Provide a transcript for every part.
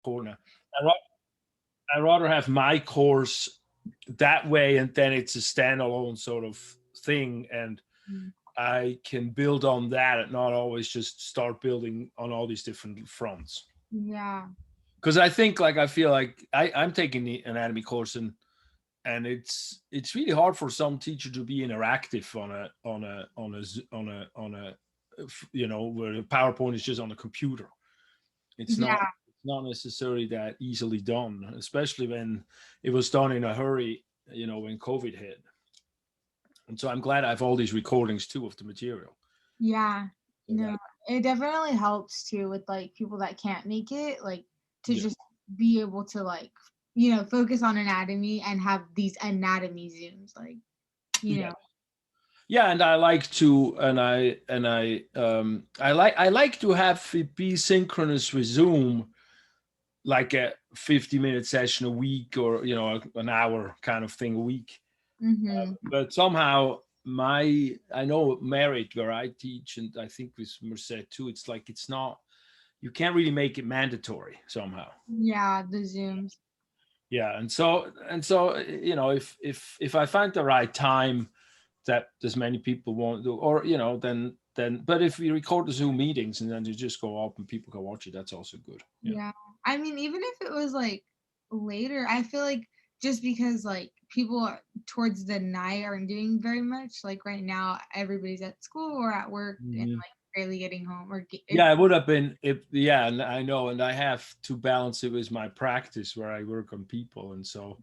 corner. I'd rather have my course that way, and then it's a standalone sort of thing, and I can build on that and not always just start building on all these different fronts. Yeah. Because I think, like, I feel like I'm taking the anatomy course, and it's really hard for some teacher to be interactive on a you know, where the PowerPoint is just on a computer. It's not necessarily that easily done, especially when it was done in a hurry, you know, when COVID hit. And so I'm glad I have all these recordings too of the material. Yeah. No, it definitely helps too with like people that can't make it, like to just be able to, like, you know, focus on anatomy and have these anatomy Zooms, like, you know. Yeah, and I like to, I like to have it be synchronous with Zoom, like a 50-minute session a week, or, you know, an hour kind of thing a week. But somehow I know Merit, where I teach, and I think with Merced too, it's like, it's not, you can't really make it mandatory somehow. Yeah, the Zooms. Yeah, and so you know, if I find the right time that as many people won't do, or, you know, then but if we record the Zoom meetings and then you just go up and people can watch it, that's also good. Yeah. I mean, even if it was like later, I feel like just because like people towards the night aren't doing very much, like right now everybody's at school or at work and like barely getting home, or it would have been, and I know, and I have to balance it with my practice where I work on people, and so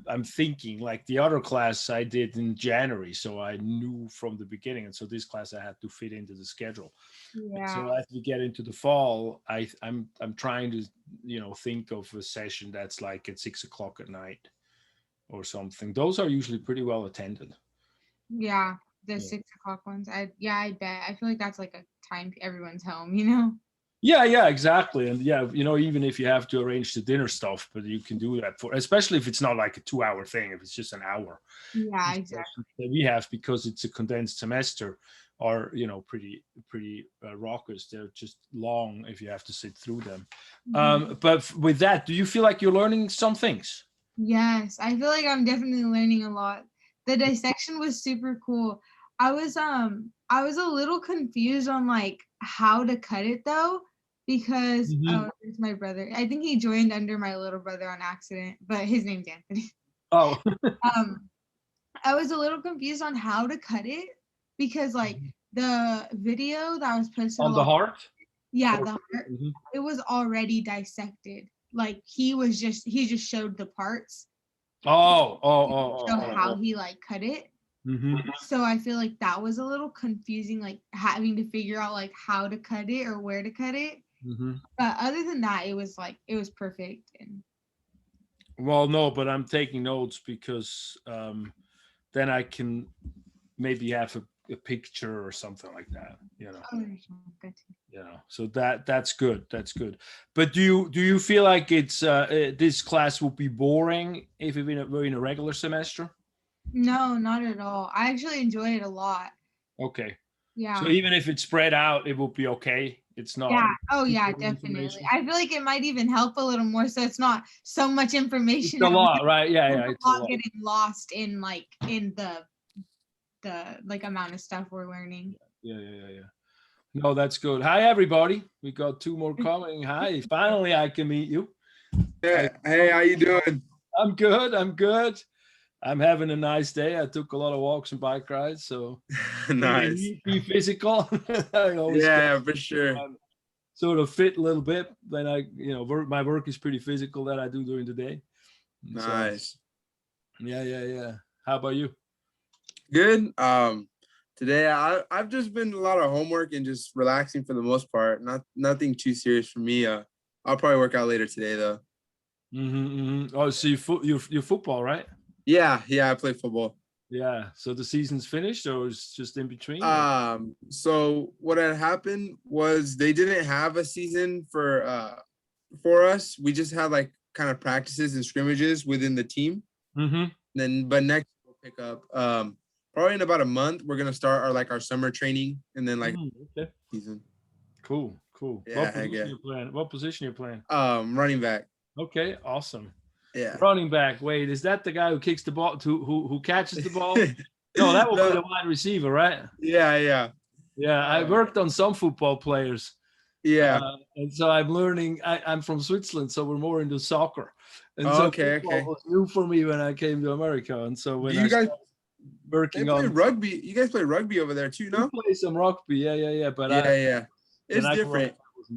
I'm thinking, like, the other class I did in January, so I knew from the beginning, and so this class I had to fit into the schedule. So as we get into the fall, I'm trying to, you know, think of a session that's like at 6 o'clock at night or something. Those are usually pretty well attended. Yeah, the 6 o'clock ones. I bet. I feel like that's like a time everyone's home, you know? Yeah, exactly. And yeah, you know, even if you have to arrange the dinner stuff, but you can do that for, especially if it's not like a 2-hour thing, if it's just an hour. Yeah, exactly. That we have, because it's a condensed semester, are, you know, pretty raucous. They're just long if you have to sit through them. But with that, do you feel like you're learning some things? Yes, I feel like I'm definitely learning a lot. The dissection was super cool. I was a little confused on like how to cut it though, because there's my brother. I think he joined under my little brother on accident, but his name's Anthony. Oh. I was a little confused on how to cut it, because like the video that was posted on the heart. Yeah, the heart. It was already dissected. Like he just showed the parts. How he like cut it. So I feel like that was a little confusing, like having to figure out like how to cut it or where to cut it. But other than that, it was perfect. And well, no, but I'm taking notes because then I can maybe have a picture or something like that, you know. You know, so that's good. But do you feel like it's this class will be boring if we're in a regular semester? No, not at all. I actually enjoy it a lot. Okay. Yeah. So even if it's spread out, it will be okay. It's not. Yeah. Oh yeah, definitely. I feel like it might even help a little more, so it's not so much information. It's a lot, right? Yeah. It's a lot getting lost in the like amount of stuff we're learning. Yeah. No, that's good. Hi, everybody. We got 2 more coming. Hi. Finally, I can meet you. Yeah. Hey, how you doing? I'm good. I'm having a nice day. I took a lot of walks and bike rides, so nice. Be physical. Yeah, for sure. Sort of fit a little bit. Then my work is pretty physical that I do during the day. Nice. So, yeah. How about you? Good. Today I've just been a lot of homework and just relaxing for the most part. Nothing too serious for me. I'll probably work out later today though. Oh, so you're football, right? Yeah, I play football. Yeah. So the season's finished, or it's just in between? So what had happened was they didn't have a season for us. We just had like kind of practices and scrimmages within the team. But next we'll pick up. Probably in about a month, we're gonna start our summer training, and then season. Cool. Cool. Yeah, What position you playing? What position you playing? Running back. Okay, awesome. Yeah. Running back. Wait, is that the guy who kicks the ball? Who catches the ball? No, that would be the wide receiver, right? Yeah. Yeah, I worked on some football players. Yeah. And so I'm learning. I'm from Switzerland, so we're more into soccer. And so football was new for me when I came to America. And so when I started working on rugby, you guys play rugby over there too, no? We play some rugby, yeah. But it's different.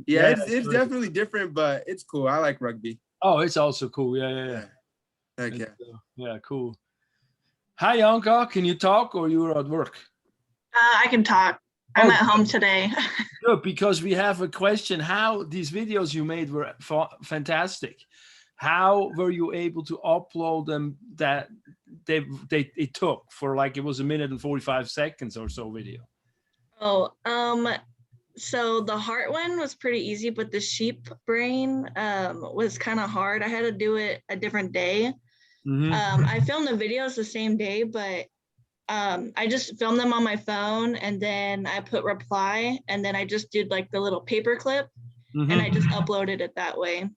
Yeah, it's definitely different, but it's cool. I like rugby. Oh, it's also cool. Yeah. Okay. Yeah, cool. Hi, Yanka. Can you talk or you're at work? I can talk. I'm at home today. Good, because we have a question. How these videos you made were fantastic. How were you able to upload them that it took for like it was 1 minute and 45 seconds or so video? So the heart one was pretty easy, but the sheep brain was kind of hard. I had to do it a different day. I filmed the videos the same day, but I just filmed them on my phone and then I put reply and then I just did like the little paper clip and I just uploaded it that way.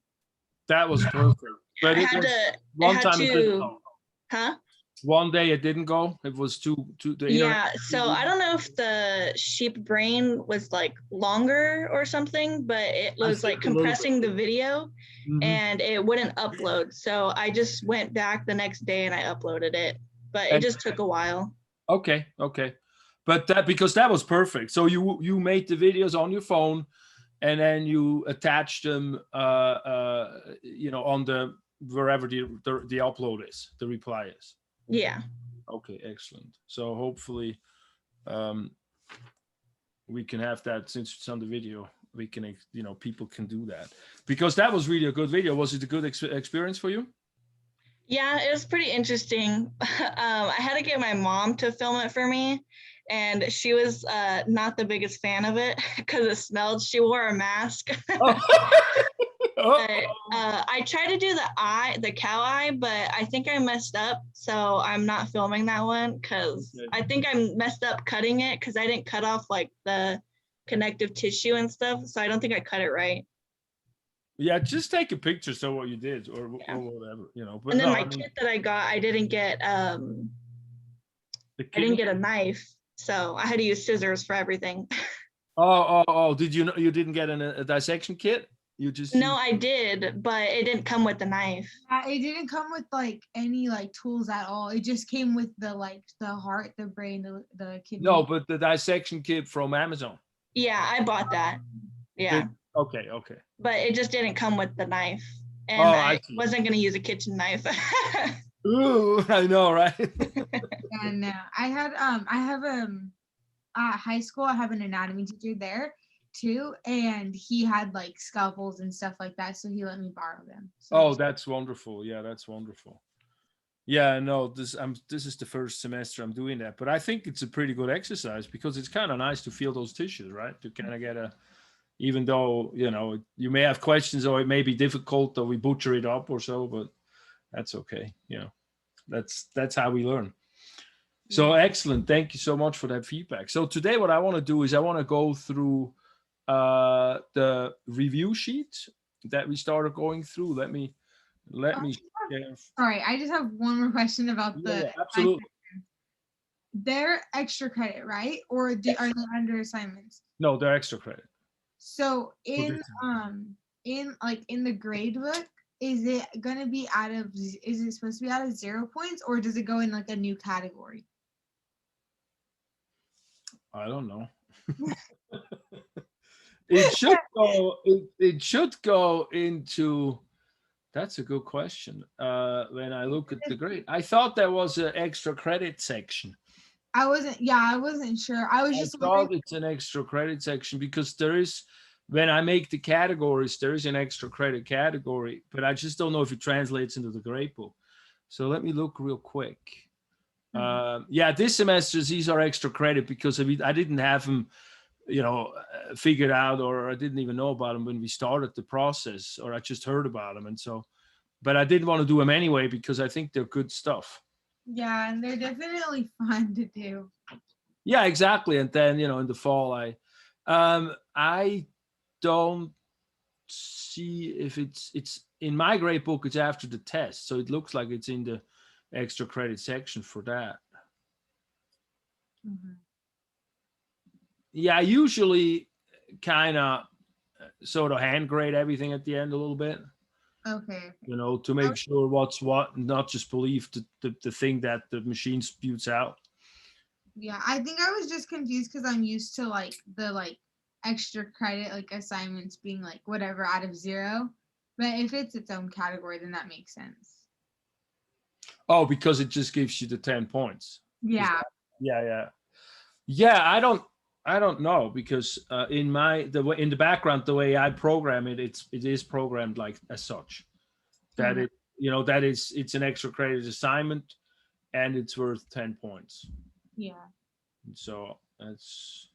That was perfect. But it didn't go. Huh? One day it didn't go. It was too. Yeah. So I don't know if the sheep brain was like longer or something, but it was like compressing the video and it wouldn't upload. So I just went back the next day and I uploaded it, but it just took a while. Okay. But because that was perfect. So you made the videos on your phone and then you attached them, on the wherever the upload is, the reply is. Yeah. Okay, excellent. So hopefully we can have that since it's on the video. We can, people can do that because that was really a good video. Was it a good experience for you? Yeah, it was pretty interesting. I had to get my mom to film it for me, and she was not the biggest fan of it because it smelled. She wore a mask. But, I tried to do the cow eye, but I think I messed up. So I'm not filming that one because I think I messed up cutting it because I didn't cut off like the connective tissue and stuff. So I don't think I cut it right. Yeah, just take a picture so what you did or whatever, But and then my kit that I got, I didn't get a knife, so I had to use scissors for everything. Did you didn't get a dissection kit? You just No, I did, but it didn't come with the knife. It didn't come with like any like tools at all. It just came with the heart, the brain, the kidney. No, but the dissection kit from Amazon. Yeah, I bought that. Yeah. Okay. But it just didn't come with the knife, and I wasn't going to use a kitchen knife. Ooh, I know, right? And I have at high school. I have an anatomy teacher there too, and he had like scalpels and stuff like that, so he let me borrow them. So that's wonderful. Yeah, that's wonderful. Yeah, no, this is the first semester I'm doing that, but I think it's a pretty good exercise because it's kind of nice to feel those tissues, right? To kind of get even though you may have questions or it may be difficult or we butcher it up or so, but that's okay. That's how we learn. So excellent. Thank you so much for that feedback. So today what I want to do is I want to go through the review sheet that we started going through. Let me Sorry, I just have one more question about absolutely. They're extra credit, right? Or are they under assignments? No, they're extra credit. So in the grade book, is it supposed to be out of 0 points, or does it go in like a new category? I don't know. It should go into. That's a good question. When I look at the grade, I thought there was an extra credit section. I wasn't sure. I thought it's an extra credit section because there is, when I make the categories, there is an extra credit category, but I just don't know if it translates into the grade book. So let me look real quick. This semester these are extra credit because I didn't have them, figured out, or I didn't even know about them when we started the process, or I just heard about them, and so. But I didn't want to do them anyway because I think they're good stuff. Yeah, and they're definitely fun to do. Yeah, exactly. And then in the fall, I don't see if it's in my grade book, it's after the test. So it looks like it's in the extra credit section for that. Mhm. Yeah, I usually kind of sort of hand grade everything at the end a little bit. Okay. You know, to make sure what's what, not just believe the thing that the machine spews out. Yeah, I think I was just confused because I'm used to like the like extra credit like assignments being like whatever out of 0. But if it's its own category, then that makes sense. Oh, because it just gives you the 10 points. Yeah. Yeah, I don't know, because in the background, the way I program it, it is programmed like as such that Mhm. it, you know, that it's an extra credit assignment and it's worth 10 points. Yeah. So that's,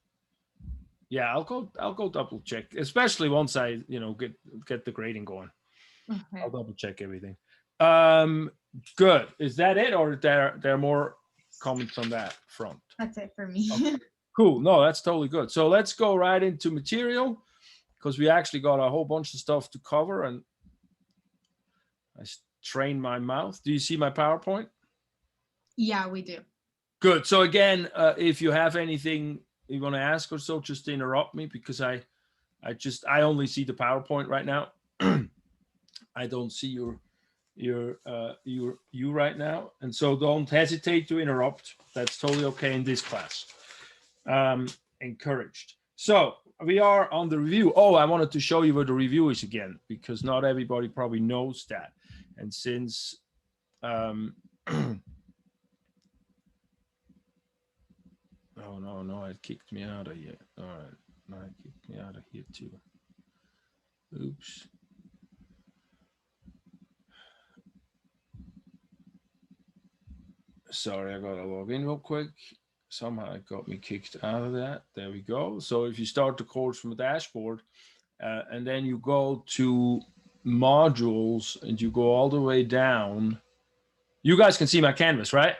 yeah, I'll go double check, especially once I, you know, get the grading going. Okay. I'll double check everything. Good. Is that it, or there are more comments on that front? That's it for me. Okay. Cool. No, that's totally good. So let's go right into material, because we actually got a whole bunch of stuff to cover, and I trained my mouth. Do you see my PowerPoint? Yeah, we do. Good. So again, if you have anything you want to ask or so, just interrupt me, because I only see the PowerPoint right now. I don't see you right now, and so don't hesitate to interrupt. That's totally okay in this class. Encouraged. So we are on the review. Oh, I wanted to show you where the review is again, because not everybody probably knows that. And since oh no, it kicked me out of here. All right, no, it kicked me out of here too. Oops. Sorry, I gotta log in real quick. Somehow it got me kicked out of that. There we go. So if you start the course from the dashboard, and then you go to modules and you go all the way down, you guys can see my canvas, right?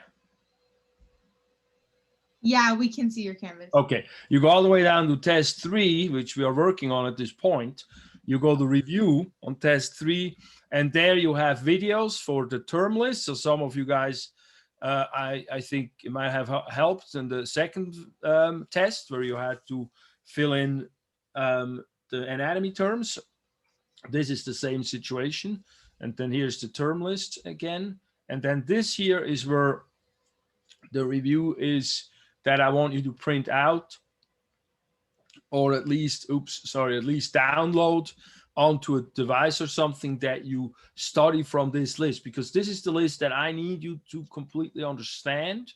Yeah, we can see your canvas. Okay, you go all the way down to test 3, which we are working on at this point. You go to review on test 3, and there you have videos for the term list. So some of you guys, I think it might have helped in the second test, where you had to fill in the anatomy terms. This is the same situation. And then here's the term list again. And then this here is where the review is that I want you to print out, or at least, at least download onto a device or something that you study from this list, because this is the list that I need you to completely understand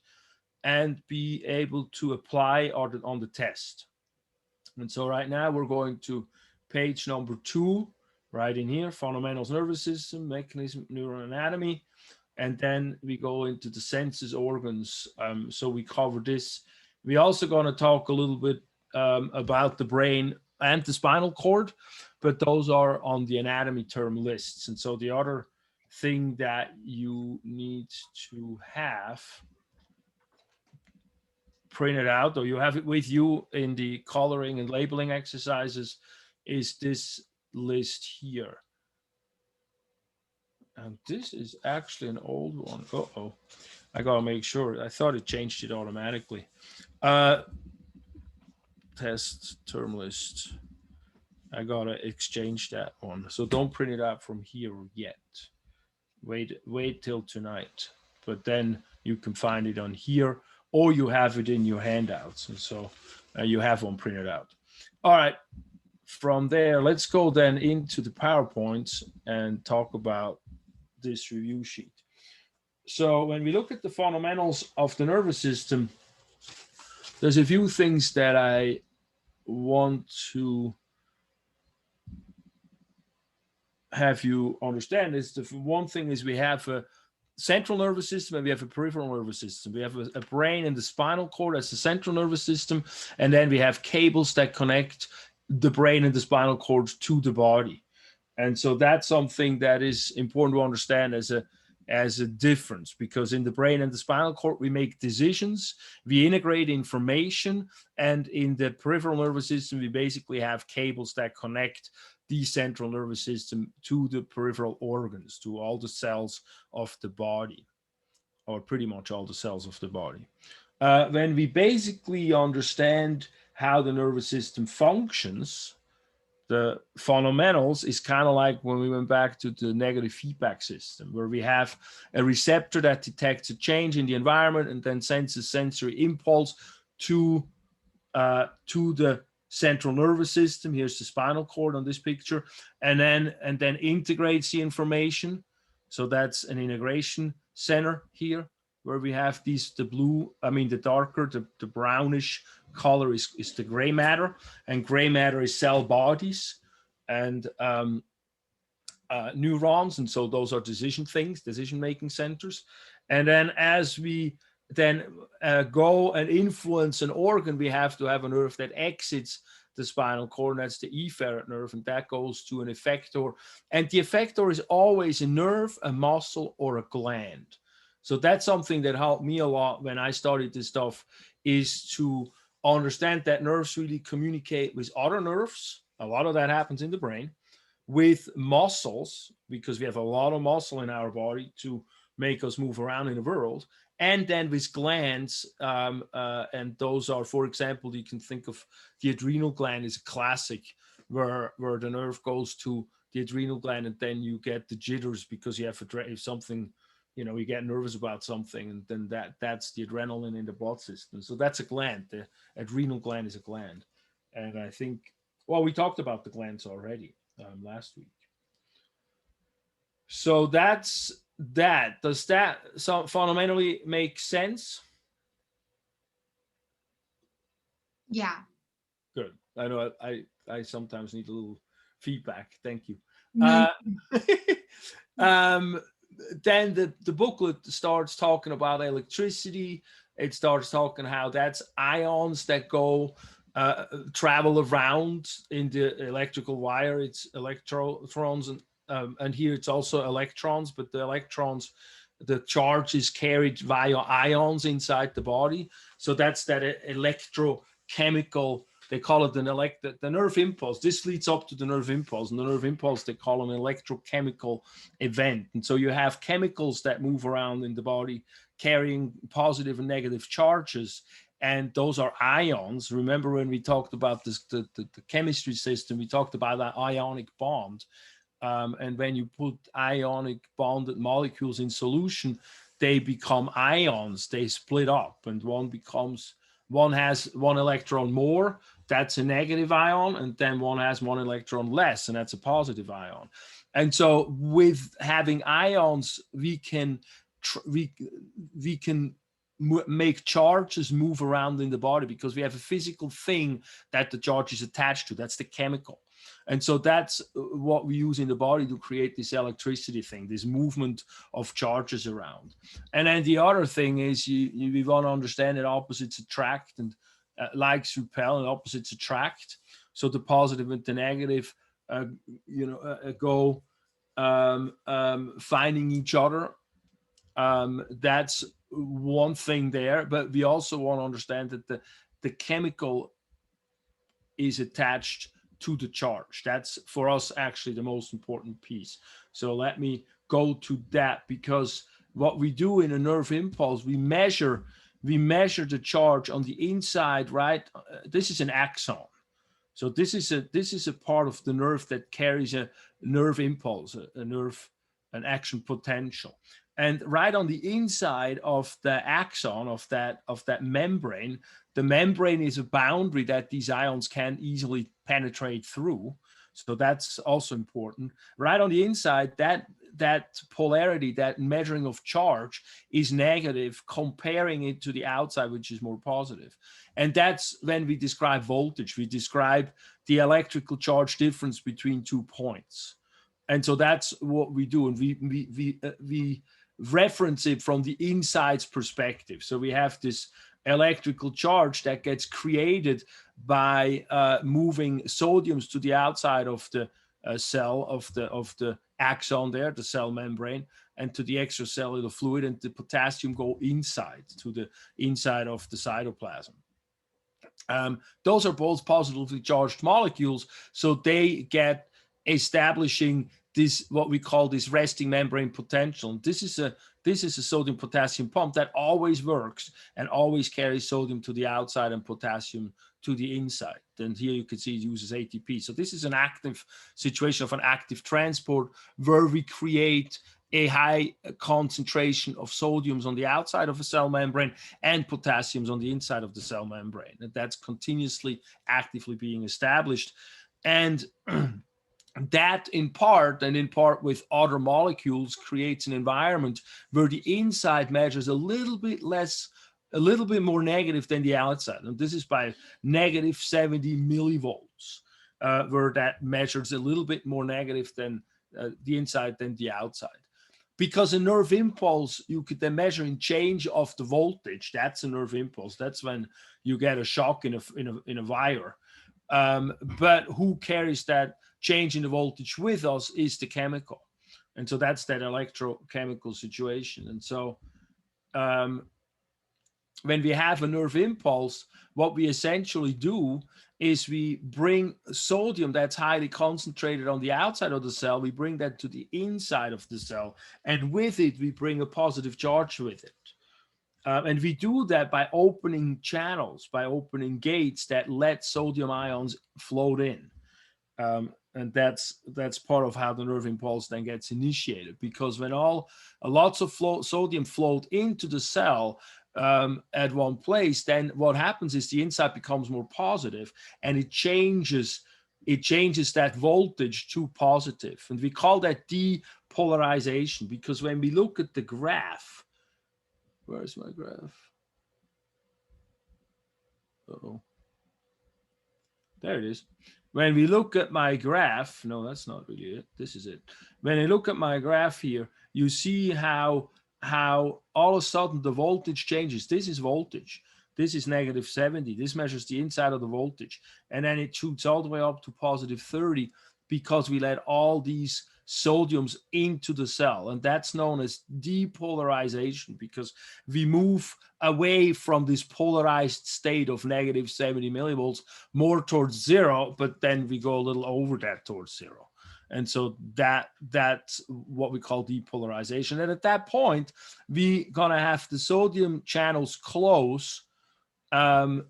and be able to apply on the test. And so right now we're going to page number 2, right in here, fundamentals, nervous system, mechanism, neuroanatomy. And then we go into the senses, organs. So we cover this. We're also going to talk a little bit about the brain and the spinal cord, but those are on the anatomy term lists. And so the other thing that you need to have printed out, or you have it with you in the coloring and labeling exercises, is this list here. And this is actually an old one. Uh-oh. I gotta make sure. I thought it changed it automatically. Test term list. I gotta exchange that one. So don't print it out from here yet. Wait till tonight. But then you can find it on here, or you have it in your handouts. And so you have one printed out. All right. From there, let's go then into the PowerPoints and talk about this review sheet. So when we look at the fundamentals of the nervous system, there's a few things that I want to have you understand. Is the one thing is we have a central nervous system and we have a peripheral nervous system. We have a brain and the spinal cord as the central nervous system, and then we have cables that connect the brain and the spinal cord to the body. And so that's something that is important to understand as as a difference, because in the brain and the spinal cord, we make decisions, we integrate information, and in the peripheral nervous system, we basically have cables that connect the central nervous system to the peripheral organs, to all the cells of the body, or pretty much all the cells of the body. When we basically understand how the nervous system functions, the fundamentals is kind of like when we went back to the negative feedback system, where we have a receptor that detects a change in the environment and then sends a sensory impulse to the central nervous system. Here's the spinal cord on this picture, and then integrates the information. So that's an integration center here, where we have these, the blue, the darker, the brownish color is the gray matter, and gray matter is cell bodies and neurons, and so those are decision-making centers. And then as we then go and influence an organ, we have to have a nerve that exits the spinal cord, and that's the efferent nerve, and that goes to an effector. And the effector is always a nerve, a muscle, or a gland. So that's something that helped me a lot when I studied this stuff, is to understand that nerves really communicate with other nerves. A lot of that happens in the brain, with muscles, because we have a lot of muscle in our body to make us move around in the world, and then with glands, and those are, for example, you can think of the adrenal gland is a classic, where the nerve goes to the adrenal gland, and then you get the jitters because you have if something, you get nervous about something, and then that's the adrenaline in the blood system. So that's a gland. The adrenal gland is a gland. And I think, well, we talked about the glands already last week. So that's that. Does that fundamentally make sense? Yeah. Good. I know I sometimes need a little feedback. Thank you. Then the booklet starts talking about electricity. It starts talking how that's ions that go travel around in the electrical wire. It's electrons, and here it's also electrons, but the electrons, the charge is carried via ions inside the body. So that's that electrochemical. They call it the nerve impulse. This leads up to the nerve impulse, and the nerve impulse they call an electrochemical event. And so you have chemicals that move around in the body carrying positive and negative charges, and those are ions. Remember when we talked about this, the chemistry system, we talked about that ionic bond. And when you put ionic bonded molecules in solution, they become ions. They split up, and one has one electron more, that's a negative ion, and then one has one electron less, and that's a positive ion. And so with having ions, we can make charges move around in the body, because we have a physical thing that the charge is attached to. That's the chemical. And so that's what we use in the body to create this electricity thing, this movement of charges around. And then the other thing is we want to understand that opposites attract, and likes repel and opposites attract. So the positive and the negative go finding each other. That's one thing there, but we also want to understand that the chemical is attached to the charge. That's for us actually the most important piece. So let me go to that, because what we do in a nerve impulse, we measure the charge on the inside, right? This is an axon. So this is a part of the nerve that carries a nerve impulse, an action potential. And right on the inside of the axon, of that membrane, the membrane is a boundary that these ions can easily penetrate through. So that's also important. Right on the inside, that polarity, that measuring of charge is negative, comparing it to the outside, which is more positive. And that's when we describe voltage. We describe the electrical charge difference between 2 points. And so that's what we do. And we reference it from the inside's perspective. So we have this electrical charge that gets created by moving sodiums to the outside of the cell, of the axon there, the cell membrane. and to the extracellular fluid, and the potassium go inside to the inside of the cytoplasm. Those are both positively charged molecules, so they get establishing this, what we call this resting membrane potential. This is a sodium potassium pump that always works and always carries sodium to the outside and potassium to the inside. And here you can see it uses ATP. So this is an active situation of an active transport where we create a high concentration of sodiums on the outside of a cell membrane and potassiums on the inside of the cell membrane. And that's continuously actively being established. And that in part with other molecules creates an environment where the inside measures a little bit more negative than the outside. And this is by negative 70 millivolts, where that measures a little bit more negative than the inside than the outside. Because a nerve impulse, you could then measure in change of the voltage. That's a nerve impulse. That's when you get a shock in a wire. But who carries that change in the voltage with us is the chemical. And so that's that electrochemical situation. And so when we have a nerve impulse, what we essentially do is we bring sodium that's highly concentrated on the outside of the cell, we bring that to the inside of the cell, and with it, we bring a positive charge with it. And we do that by opening channels, by opening gates that let sodium ions float in. And that's part of how the nerve impulse then gets initiated, because when lots of sodium float into the cell at one place, then what happens is the inside becomes more positive, and it changes that voltage to positive. And we call that depolarization, because when we look at the graph, where's my graph? Uh-oh. There it is. When we look at my graph, no, that's not really it. This is it. When I look at my graph here, you see how all of a sudden the voltage changes. This is voltage. This is negative 70. This measures the inside of the voltage. And then it shoots all the way up to positive 30 because we let all these sodiums into the cell. And that's known as depolarization, because we move away from this polarized state of negative 70 millivolts more towards zero, but then we go a little over that towards zero. And so that's what we call depolarization. And at that point, we're going to have the sodium channels close, and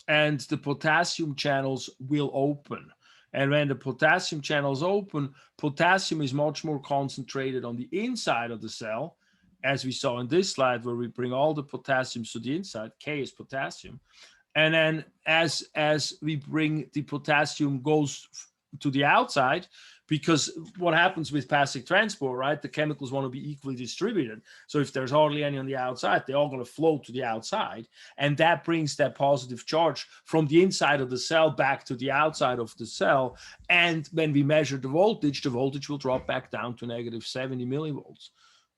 the potassium channels will open. And when the potassium channels open, potassium is much more concentrated on the inside of the cell, as we saw in this slide, where we bring all the potassiums to the inside. K is potassium. And then as we bring the potassium goes to the outside, because what happens with passive transport, right? The chemicals want to be equally distributed. So if there's hardly any on the outside, they're all going to flow to the outside. And that brings that positive charge from the inside of the cell back to the outside of the cell. And when we measure the voltage will drop back down to negative 70 millivolts.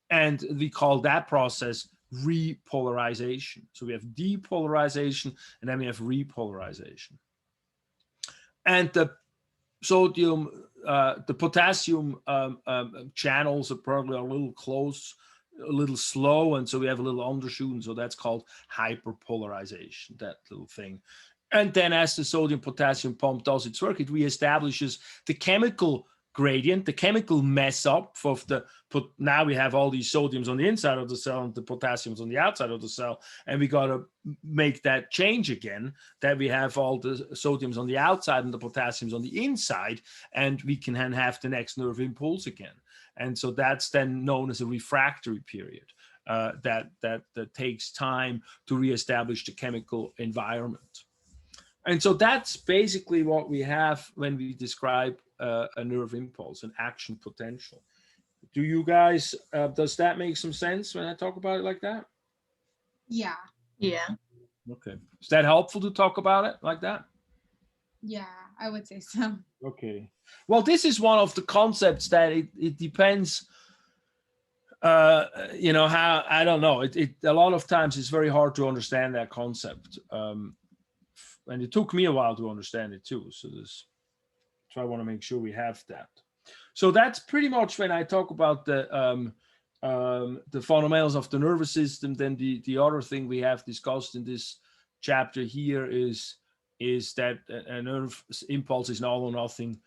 And we call that process repolarization. So we have depolarization, and then we have repolarization. And the potassium channels are probably a little close, a little slow, and so we have a little undershoot, and so that's called hyperpolarization, that little thing. And then as the sodium potassium pump does its work, it reestablishes the chemical gradient, the chemical mess up of now we have all these sodiums on the inside of the cell and the potassiums on the outside of the cell, and we got to make that change again, that we have all the sodiums on the outside and the potassiums on the inside, and we can then have the next nerve impulse again. And so that's then known as a refractory period that takes time to reestablish the chemical environment. And so that's basically what we have when we describe a nerve impulse, an action potential. Do you guys, does that make some sense when I talk about it like that? Yeah. Yeah. Okay. Is that helpful to talk about it like that? Yeah, I would say so. Okay. Well, this is one of the concepts that it depends, how, I don't know. It a lot of times it's very hard to understand that concept. And it took me a while to understand it too. So I want to make sure we have that. So that's pretty much when I talk about the fundamentals of the nervous system. Then the other thing we have discussed in this chapter here is that a nerve impulse is an all or nothing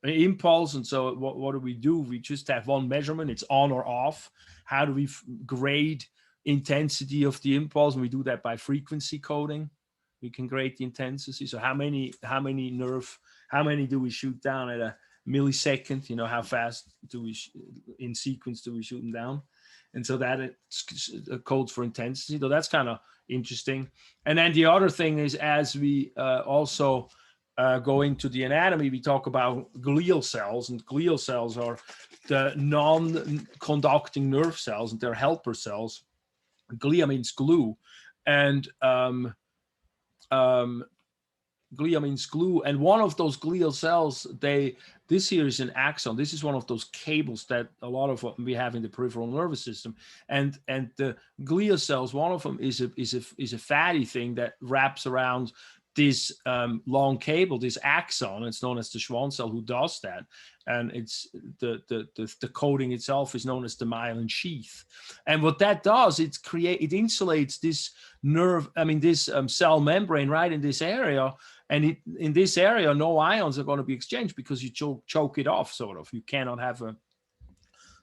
impulse. And so what do? We just have one measurement. It's on or off. How do we grade intensity of the impulse? And we do that by frequency coding. We can grade the intensity. So how many do we shoot down at a millisecond? You know, how fast do we in sequence do we shoot them down? And so that it codes for intensity. So that's kind of interesting. And then the other thing is, as we also go into the anatomy, we talk about glial cells, and glial cells are the non-conducting nerve cells, and they're helper cells. Glia means glue, and glia means glue, and one of those glial cells, this here is an axon. This is one of those cables that a lot of what we have in the peripheral nervous system, and the glial cells, one of them is a fatty thing that wraps around this long cable, this axon. It's known as the Schwann cell who does that, and it's the coating itself is known as the myelin sheath. And what that does, it insulates this nerve, this cell membrane right in this area. And in this area, no ions are going to be exchanged because you choke it off, sort of. You cannot have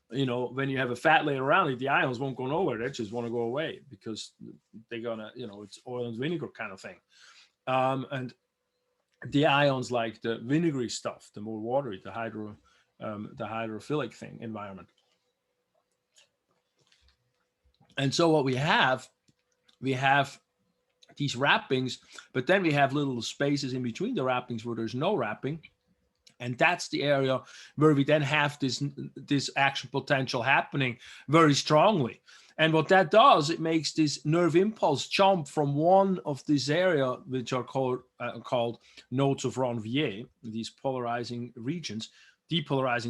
when you have a fat layer around it, the ions won't go nowhere. They just want to go away because they're gonna, it's oil and vinegar kind of thing. And the ions, like the vinegary stuff, the more watery, the hydrophilic environment. And so what we have these wrappings, but then we have little spaces in between the wrappings where there's no wrapping. And that's the area where we then have this action potential happening very strongly. And what that does, it makes this nerve impulse jump from one of this area, which are called nodes of Ranvier, these depolarizing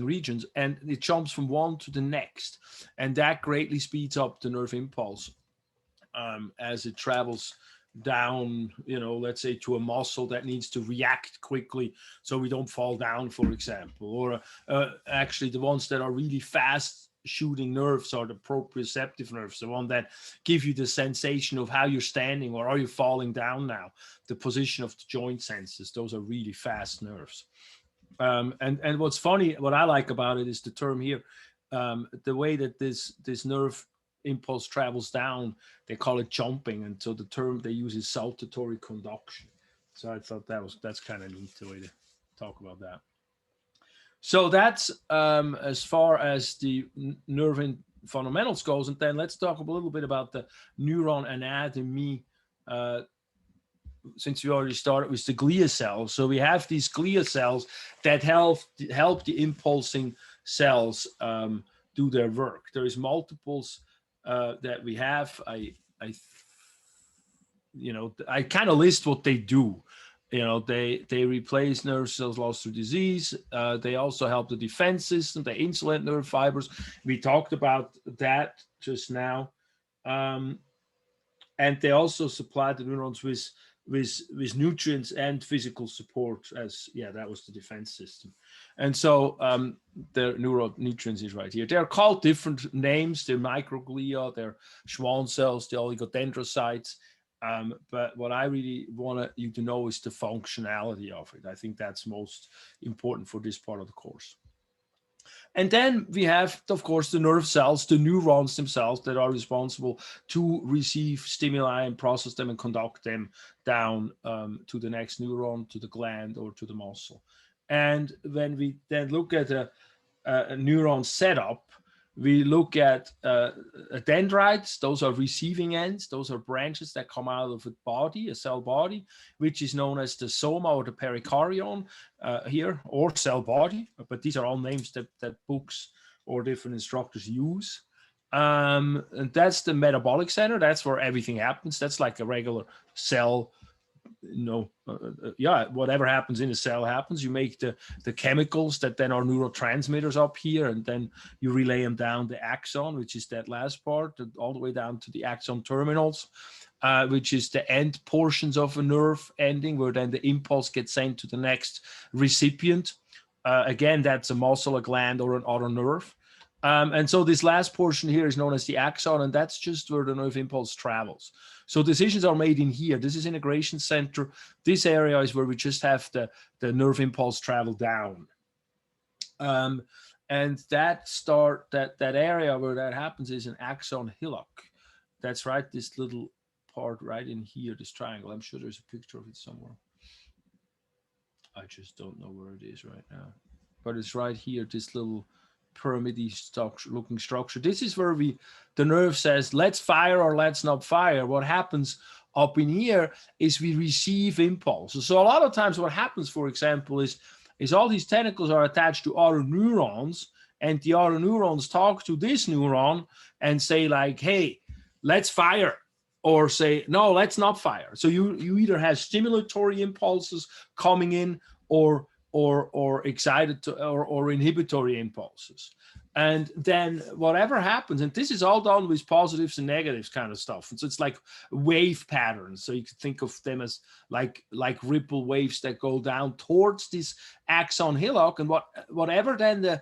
regions, and it jumps from one to the next. And that greatly speeds up the nerve impulse as it travels down, let's say to a muscle that needs to react quickly so we don't fall down, for example. Or actually the ones that are really fast shooting nerves are the proprioceptive nerves, the one that give you the sensation of how you're standing or are you falling down now, the position of the joint senses. Those are really fast nerves. And what's funny, what I like about it is the term here, the way that this nerve impulse travels down, they call it jumping, and so the term they use is saltatory conduction. So I thought that's kind of neat, the way to talk about that. So that's as far as the nerve fundamentals goes, and then let's talk a little bit about the neuron anatomy. Since we already started with the glia cells, so we have these glia cells that help the impulsing cells do their work. There is multiples that we have. I kind of list what they do. They replace nerve cells lost through disease. They also help the defense system. They insulate nerve fibers. We talked about that just now. And they also supply the neurons with nutrients and physical support, that was the defense system. And so the neuronutrients is right here. They're called different names. They're microglia, they're Schwann cells, the oligodendrocytes. But what I really want you to know is the functionality of it. I think that's most important for this part of the course. And then we have, of course, the nerve cells, the neurons themselves that are responsible to receive stimuli and process them and conduct them down to the next neuron, to the gland, or to the muscle. And when we then look at a neuron setup, we look at dendrites. Those are receiving ends. Those are branches that come out of a body, a cell body, which is known as the soma or the perikaryon here, or cell body. But these are all names that books or different instructors use. And that's the metabolic center. That's where everything happens. That's like a regular cell. Whatever happens in a cell happens. You make the chemicals that then are neurotransmitters up here, and then you relay them down the axon, which is that last part, all the way down to the axon terminals, which is the end portions of a nerve ending, where then the impulse gets sent to the next recipient. Again, that's a muscle, a gland, or an other nerve. And so this last portion here is known as the axon, and that's just where the nerve impulse travels. So decisions are made in here. This is integration center. This area is where we just have the nerve impulse travel down. And that area where that happens is an Axon Hillock. That's right, this little part right in here, this triangle. I'm sure there's a picture of it somewhere. I just don't know where it is right now. But it's right here, this little pyramid-y looking structure. This is where the nerve says, let's fire or let's not fire. What happens up in here is we receive impulses. So a lot of times what happens, for example, is all these tentacles are attached to other neurons, and the other neurons talk to this neuron and say like, hey, let's fire, or say, no, let's not fire. So you either have stimulatory impulses coming in or excited to, or inhibitory impulses. And then whatever happens, and this is all done with positives and negatives kind of stuff. And so it's like wave patterns. So you could think of them as like ripple waves that go down towards this axon hillock. And whatever then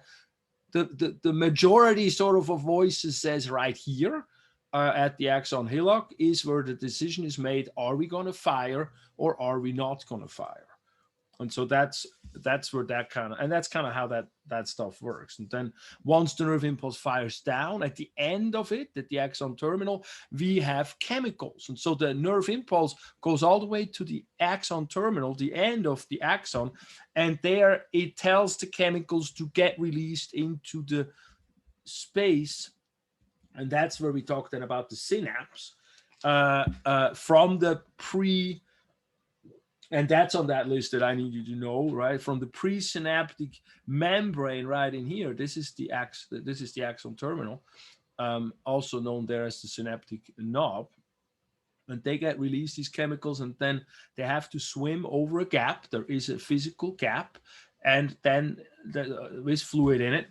the majority sort of voices says right here at the axon hillock is where the decision is made. Are we going to fire or are we not going to fire? And so that's where that kind of, and that's kind of how that stuff works. And then once the nerve impulse fires down, at the end of it, at the axon terminal, we have chemicals. And so the nerve impulse goes all the way to the axon terminal, the end of the axon, and there it tells the chemicals to get released into the space. And that's where we talk then about the synapse from the and that's on that list that I need you to know, right? From the presynaptic membrane right in here, this is the axon terminal, also known there as the synaptic knob. And they get released, these chemicals, and then they have to swim over a gap. There is a physical gap, and then with fluid in it.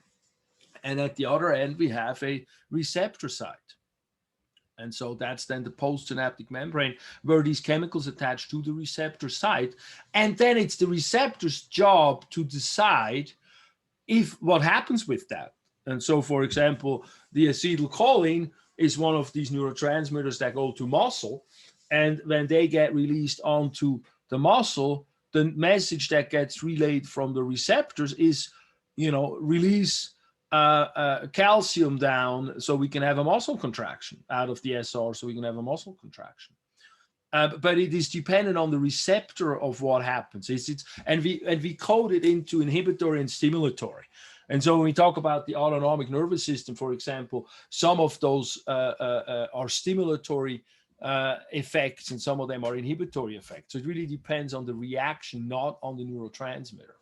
And at the other end, we have a receptor site. And so that's then the postsynaptic membrane where these chemicals attach to the receptor site. And then it's the receptor's job to decide what happens with that. And so, for example, the acetylcholine is one of these neurotransmitters that go to muscle. And when they get released onto the muscle, the message that gets relayed from the receptors is, release calcium down so we can have a muscle contraction out of the SR, so we can have a muscle contraction. But it is dependent on the receptor of what happens. And we code it into inhibitory and stimulatory. And so when we talk about the autonomic nervous system, for example, some of those are stimulatory effects, and some of them are inhibitory effects. So it really depends on the reaction, not on the neurotransmitter.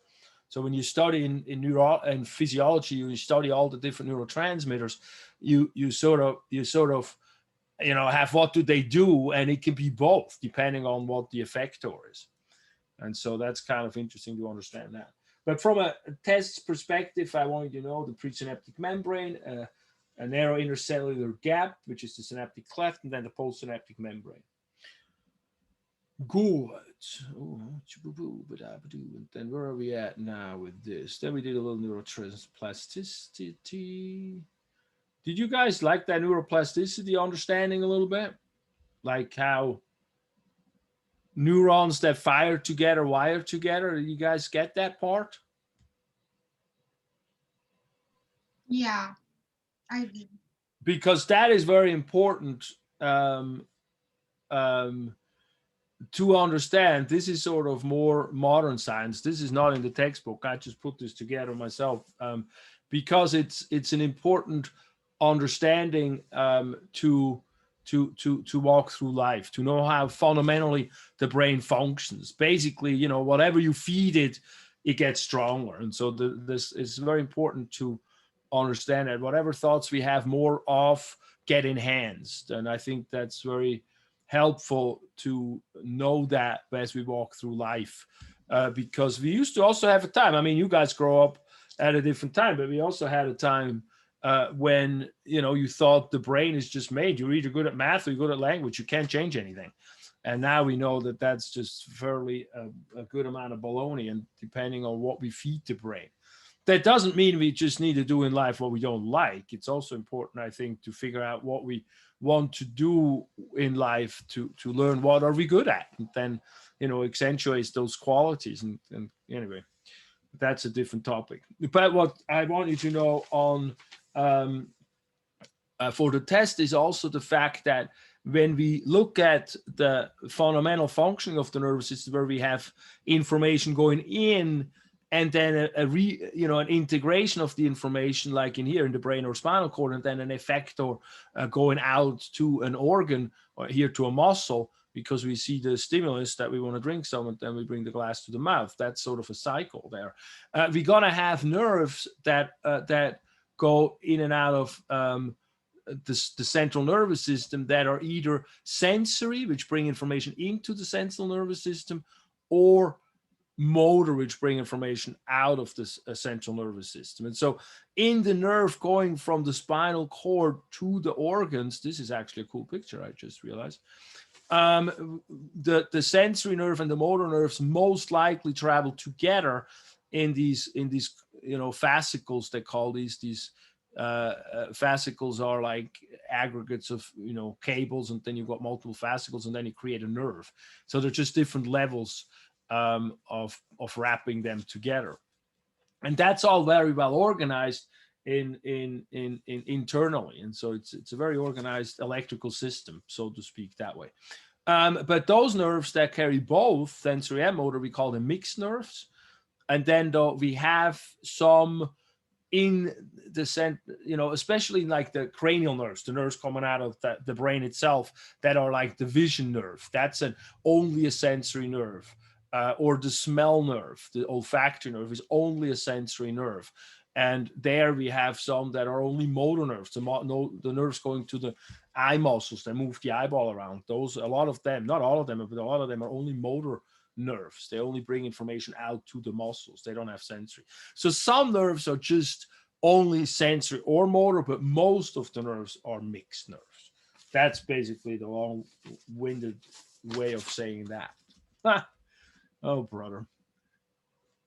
So when you study in physiology, you study all the different neurotransmitters, you sort of have what do they do, and it can be both depending on what the effector is. And so that's kind of interesting to understand that. But from a test perspective, I want you to know the presynaptic membrane, a narrow intercellular gap, which is the synaptic cleft, and then the postsynaptic membrane. Good. And then where are we at now with this? Then we did a little neuroplasticity. Did you guys like that neuroplasticity understanding a little bit? Like how neurons that fire together wire together? Did you guys get that part? Yeah, I did. Because that is very important to understand. This is sort of more modern science. This is not in the textbook. I just put this together myself because it's an important understanding to walk through life, to know how fundamentally the brain functions. Basically, whatever you feed it, it gets stronger. And so this is very important to understand that whatever thoughts we have more of get enhanced. And I think that's very helpful to know that as we walk through life, because we used to also have a time. I mean, you guys grow up at a different time, but we also had a time when you thought the brain is just made. You're either good at math or you're good at language. You can't change anything. And now we know that that's just fairly a good amount of baloney, and depending on what we feed the brain. that doesn't mean we just need to do in life what we don't like. It's also important, I think, to figure out what we want to do in life to learn what are we good at, and then, you know, accentuates those qualities. And anyway, that's a different topic. But what I want you to know on for the test is also the fact that when we look at the fundamental functioning of the nervous system, where we have information going in and then an integration of the information, like in here in the brain or spinal cord, and then an effector going out to an organ or here to a muscle, because we see the stimulus that we want to drink some, and then we bring the glass to the mouth. That's sort of a cycle there. We're gonna have nerves that go in and out of the central nervous system, that are either sensory, which bring information into the central nervous system, or motor, which bring information out of the central nervous system. And so in the nerve going from the spinal cord to the organs, this is actually a cool picture, I just realized. The sensory nerve and the motor nerves most likely travel together in these fascicles. They call these fascicles are like aggregates of cables, and then you've got multiple fascicles, and then you create a nerve. So they're just different levels of wrapping them together, and that's all very well organized in internally, and so it's a very organized electrical system, so to speak, that way. But those nerves that carry both sensory and motor, we call them mixed nerves. And then though we have some in the especially like the cranial nerves, the nerves coming out of the brain itself, that are like the vision nerve. That's only a sensory nerve. Or the smell nerve, the olfactory nerve, is only a sensory nerve. And there we have some that are only motor nerves, the nerves going to the eye muscles that move the eyeball around. Those, a lot of them, not all of them, but a lot of them are only motor nerves. They only bring information out to the muscles. They don't have sensory. So some nerves are just only sensory or motor, but most of the nerves are mixed nerves. That's basically the long-winded way of saying that. Oh, brother.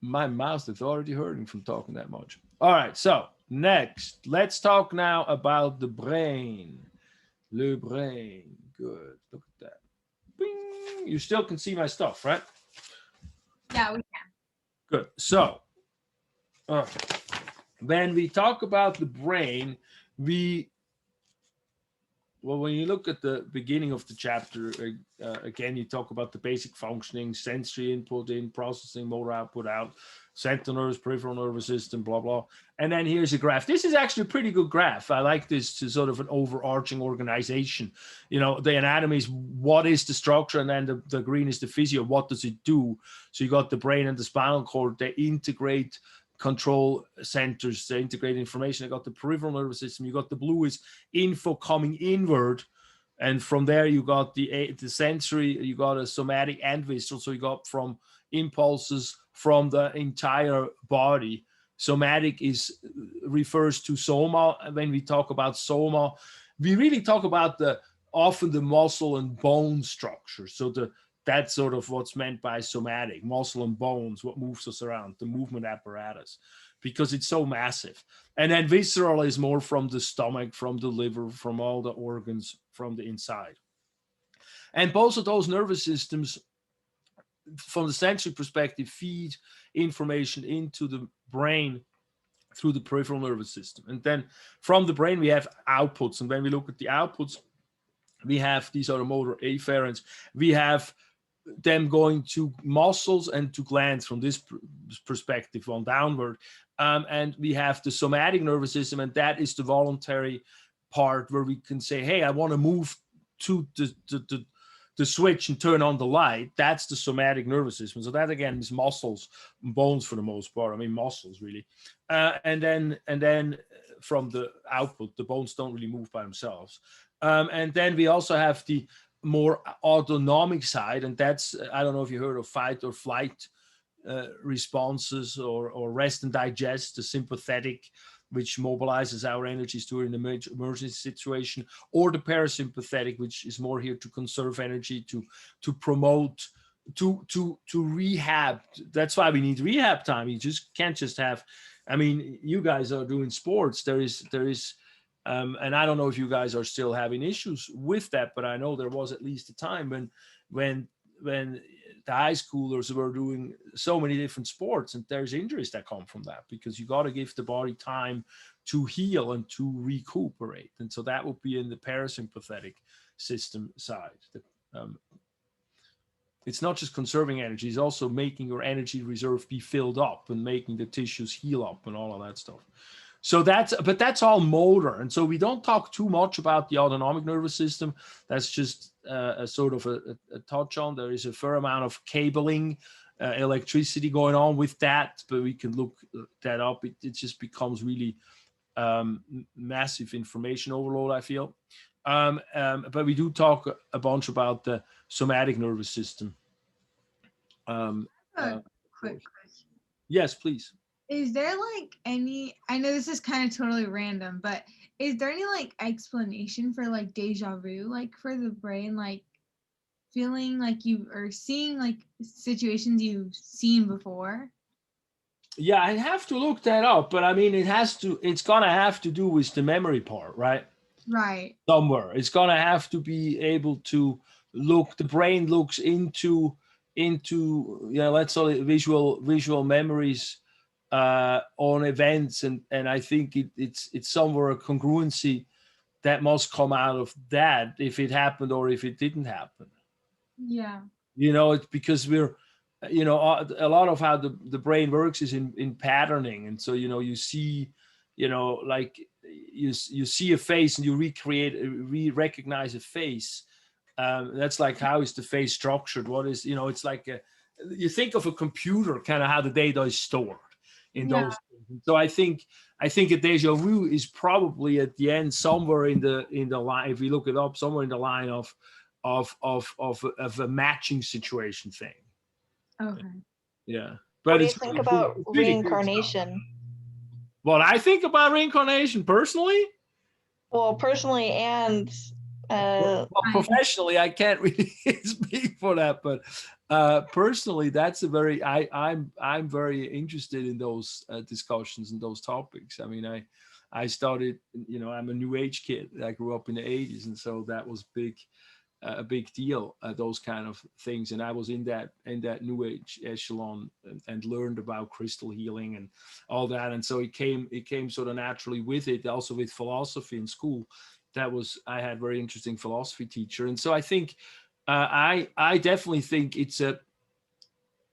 My mouth is already hurting from talking that much. All right, so next, let's talk now about the brain. Le brain. Good. Look at that. Bing. You still can see my stuff, right? Yeah, we can. Good. So, when we talk about the brain, when you look at the beginning of the chapter, again, you talk about the basic functioning, sensory input in, processing, motor output out, central nerves, peripheral nervous system, blah, blah. And then here's a graph. This is actually a pretty good graph. I like this to sort of an overarching organization. The anatomy is what is the structure, and then the green is the physio. What does it do? So you got the brain and the spinal cord. They integrate control centers, they integrate information. I got the peripheral nervous system. You got the blue is info coming inward, and from there you got the sensory. You got a somatic and visceral. So you got from impulses from the entire body. Somatic refers to soma. When we talk about soma, we really talk about often the muscle and bone structure. So that's sort of what's meant by somatic, muscle and bones, what moves us around, the movement apparatus, because it's so massive. And then visceral is more from the stomach, from the liver, from all the organs from the inside. And both of those nervous systems, from the sensory perspective, feed information into the brain through the peripheral nervous system. And then from the brain, we have outputs. And when we look at the outputs, we have these are the motor afferents. We have them going to muscles and to glands from this perspective on downward. And we have the somatic nervous system, and that is the voluntary part where we can say, hey, I want to move to the switch and turn on the light. That's the somatic nervous system. So that again is muscles and bones for the most part. I mean, muscles really. And then from the output, the bones don't really move by themselves. And then we also have the more autonomic side, and that's, I don't know if you heard of fight or flight responses, or rest and digest, the sympathetic, which mobilizes our energies during the emergency situation, or the parasympathetic, which is more here to conserve energy, to promote to rehab. That's why we need rehab time. You just can't just have, I mean, you guys are doing sports. There is and I don't know if you guys are still having issues with that, but I know there was at least a time when the high schoolers were doing so many different sports, and there's injuries that come from that, because you got to give the body time to heal and to recuperate. And so that would be in the parasympathetic system side. It's not just conserving energy, it's also making your energy reserve be filled up and making the tissues heal up and all of that stuff. So that's all motor. And so we don't talk too much about the autonomic nervous system. That's just a sort of a touch on. There is a fair amount of cabling, electricity going on with that, but we can look that up. It just becomes really massive information overload, I feel. But we do talk a bunch about the somatic nervous system. Quick question. Yes, please. Is there like any, I know this is kind of totally random, but is there any like explanation for like deja vu, like for the brain, like feeling like you are seeing like situations you've seen before? Yeah, I have to look that up, but I mean, it's gonna have to do with the memory part, right? Right. Somewhere. It's gonna have to be able to look, the brain looks into let's say visual memories on events, and I think it's somewhere a congruency that must come out of that, if it happened or if it didn't happen. Yeah. It's because we're, a lot of how the brain works is in patterning. And so, you see, like you see a face and you recognize a face. That's like, how is the face structured? What is, it's like you think of a computer, kind of how the data is stored in those things. So I think a deja vu is probably at the end, somewhere in the line, if we look it up, somewhere in the line of a matching situation thing. Okay. Yeah. But what do you think about reincarnation? What I think about reincarnation personally? Well, personally and professionally, I can't really speak for that, but personally, that's I'm very interested in those discussions and those topics. I mean, I started, I'm a New Age kid. I grew up in the 80s, and so that was a big deal, those kind of things. And I was in that New Age echelon and learned about crystal healing and all that. And so it came sort of naturally with it, also with philosophy in school. I had very interesting philosophy teacher. And so I think, I definitely think it's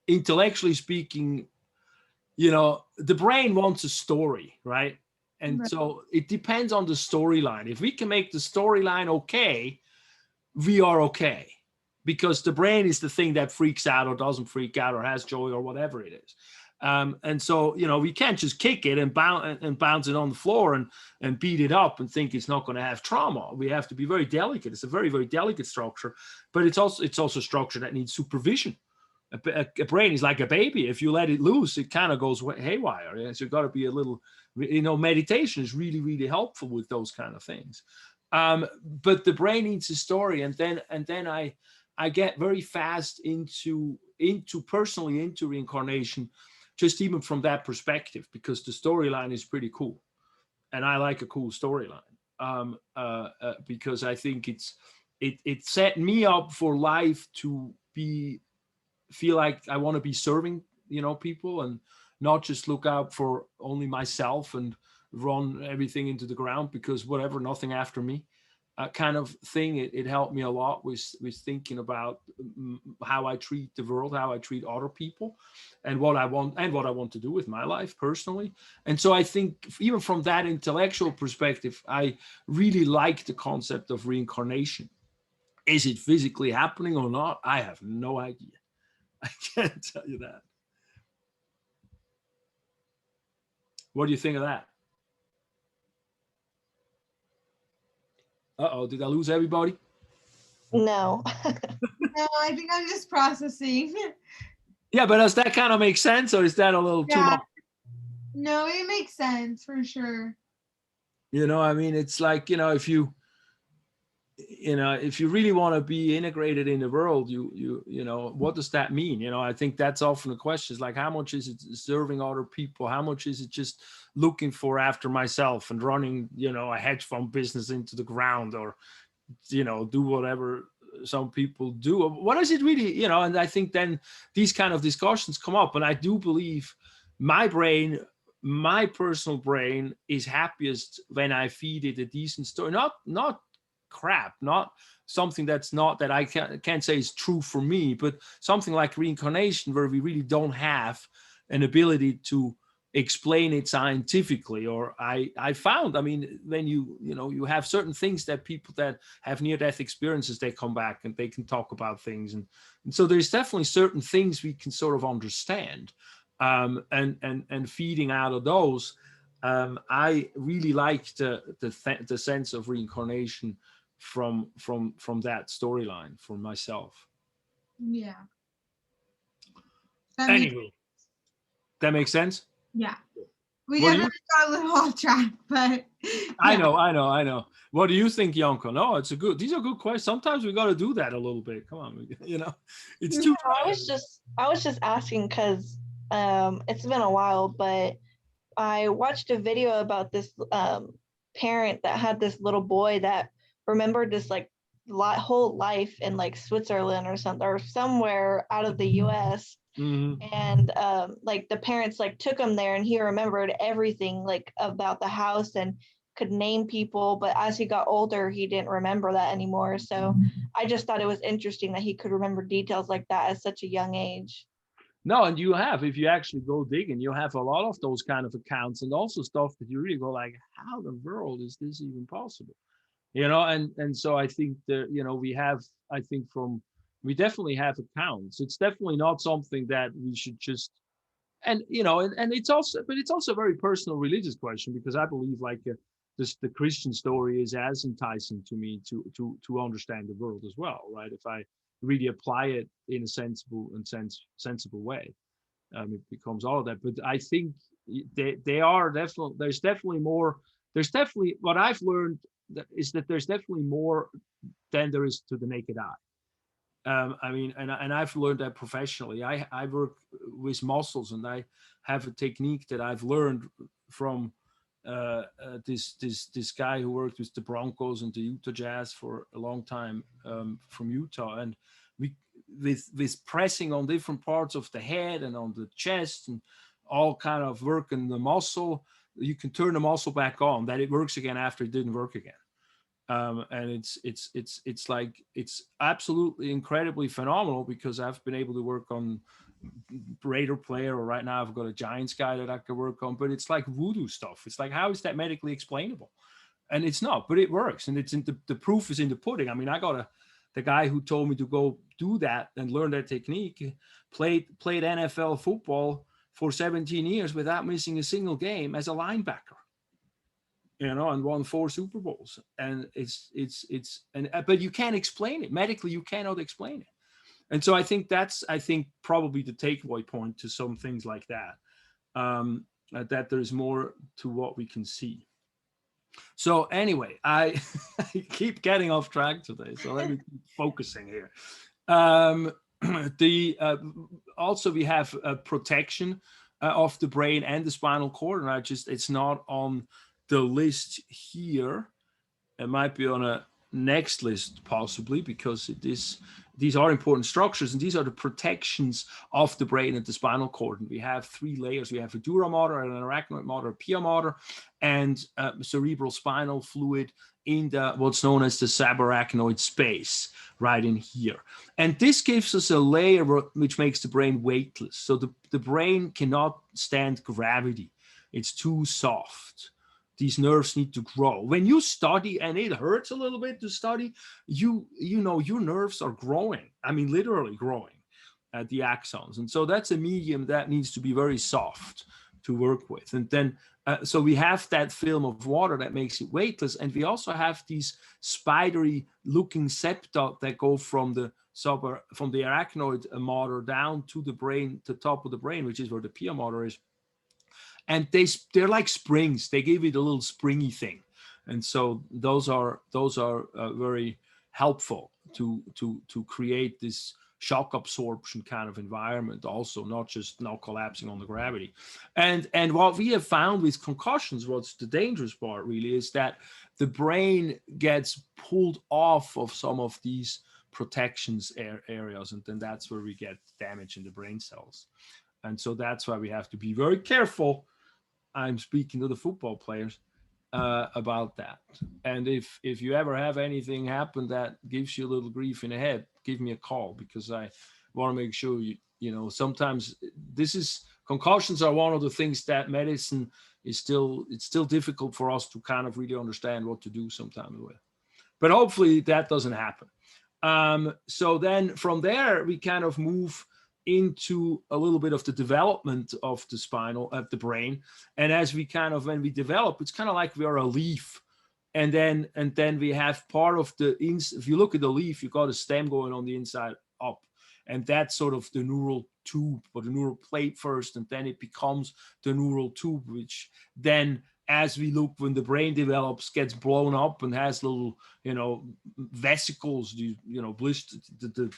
intellectually speaking, the brain wants a story, right? And so it depends on the storyline. If we can make the storyline okay, we are okay, because the brain is the thing that freaks out or doesn't freak out or has joy or whatever it is. And so, we can't just kick it and bounce it on the floor and beat it up and think it's not going to have trauma. We have to be very delicate. It's a very, very delicate structure, but it's also a structure that needs supervision. A brain is like a baby. If you let it loose, it kind of goes haywire. Yeah? So you've got to be a little, meditation is really, really helpful with those kind of things. But the brain needs a story, and then I get very fast into reincarnation, just even from that perspective, because the storyline is pretty cool, and I like a cool storyline, because I think it set me up for life to feel like I want to be serving people, and not just look out for only myself and run everything into the ground because whatever, nothing after me, kind of thing. It helped me a lot with thinking about how I treat the world, how I treat other people, and what I want to do with my life personally. And so I think even from that intellectual perspective, I really like the concept of reincarnation. Is it physically happening or not? I have no idea. I can't tell you that. What do you think of that? Uh-oh, did I lose everybody? No. No, I think I'm just processing. Yeah, but does that kind of make sense, or is that a little too much? No, it makes sense for sure. I mean, it's like, if you you know, if you really want to be integrated in the world, you know, what does that mean? You know, I think that's often the question, is like, how much is it serving other people? How much is it just looking for after myself and running, you know, a hedge fund business into the ground, or, you know, do whatever some people do? What is it really, you know? And I think then these kind of discussions come up, and I do believe my personal brain is happiest when I feed it a decent story, not crap, not something that's not, that I can't say is true for me, but something like reincarnation, where we really don't have an ability to explain it scientifically. Or I found, I mean, when you know, you have certain things that people that have near-death experiences, they come back and they can talk about things, and so there's definitely certain things we can sort of understand, and feeding out of those. I really liked the sense of reincarnation from that storyline for myself. Yeah. Anyway, that makes sense. Yeah. We got a little off track, but yeah. I know. What do you think, Yonko? No, these are good questions. Sometimes we got to do that a little bit. Come on, you know, it's too. I was just asking because it's been a while, but I watched a video about this parent that had this little boy that remembered this like whole life in like Switzerland or something, or somewhere out of the US. Mm-hmm. And like the parents like took him there, and he remembered everything like about the house and could name people, but as he got older he didn't remember that anymore. So I just thought it was interesting that he could remember details like that at such a young age. No, and you have, if you actually go digging, you have a lot of those kind of accounts, and also stuff that you really go like, how the world is this even possible? You know, and so I think that, you know, we definitely have accounts. It's definitely not something that we should just, and you know, and it's also a very personal religious question, because I believe like the Christian story is as enticing to me to understand the world as well, right? If I really apply it in a sensible way, it becomes all of that. But I think they are definitely, there's definitely what I've learned is that there's definitely more than there is to the naked eye. I mean, and I've learned that professionally. I work with muscles, and I have a technique that I've learned from this guy who worked with the Broncos and the Utah Jazz for a long time, from Utah, and we with pressing on different parts of the head and on the chest, and all kind of working the muscle, you can turn the muscle back on, that it works again after it didn't work again. And it's like, it's absolutely incredibly phenomenal, because I've been able to work on Raider player, or right now I've got a Giants guy that I can work on, but it's like voodoo stuff. It's like, how is that medically explainable? And it's not, but it works, and it's in the proof is in the pudding. I mean, the guy who told me to go do that and learn that technique played NFL football for 17 years without missing a single game as a linebacker, you know, and won 4 Super Bowls. And but you can't explain it medically. You cannot explain it. And so I think probably the takeaway point to some things like that, that there's more to what we can see. So anyway, I keep getting off track today, so let me keep focusing here. Also we have a protection of the brain and the spinal cord, and it's not on the list here. It might be on a next list possibly, because these are important structures, and these are the protections of the brain and the spinal cord. And we have 3 layers. We have a dura mater, an arachnoid mater, a pia mater, and cerebral spinal fluid in what's known as the subarachnoid space, right in here. And this gives us a layer which makes the brain weightless. So the brain cannot stand gravity. It's too soft. These nerves need to grow. When you study, and it hurts a little bit to study, you know your nerves are growing. I mean, literally growing at the axons. And so that's a medium that needs to be very soft to work with. And then, so we have that film of water that makes it weightless. And we also have these spidery looking septa that go from the arachnoid mater down to the brain, the top of the brain, which is where the pia mater is. And they're like springs. They give it a little springy thing, and so those are very helpful to create this shock absorption kind of environment, also not just not collapsing on the gravity. And what we have found with concussions, what's the dangerous part really, is that the brain gets pulled off of some of these protections areas, and then that's where we get damage in the brain cells. And so that's why we have to be very careful. I'm speaking to the football players about that. And if you ever have anything happen that gives you a little grief in the head, give me a call, because I want to make sure you know, sometimes concussions are one of the things that medicine is still difficult for us to kind of really understand what to do sometimes with. But hopefully that doesn't happen. So then from there, we kind of move into a little bit of the development of the brain. And as we kind of, when we develop, it's kind of like we are a leaf. And then we have part of if you look at the leaf, you got a stem going on the inside up. And that's sort of the neural tube, or the neural plate first, and then it becomes the neural tube, which then, as we look, when the brain develops, gets blown up and has little, you know, vesicles, the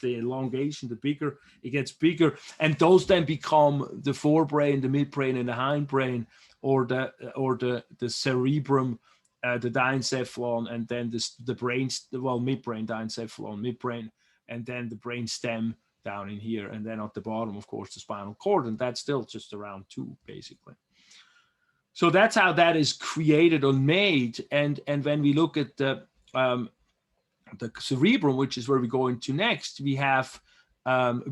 elongation, the bigger it gets bigger, and those then become the forebrain, the midbrain, and the hindbrain, or the cerebrum, the diencephalon, and then the brain, midbrain, diencephalon, midbrain, and then the brain stem down in here, and then at the bottom, of course, the spinal cord, and that's still just around 2, basically. So that's how that is created or made. And when we look at the cerebrum, which is where we go into next, we have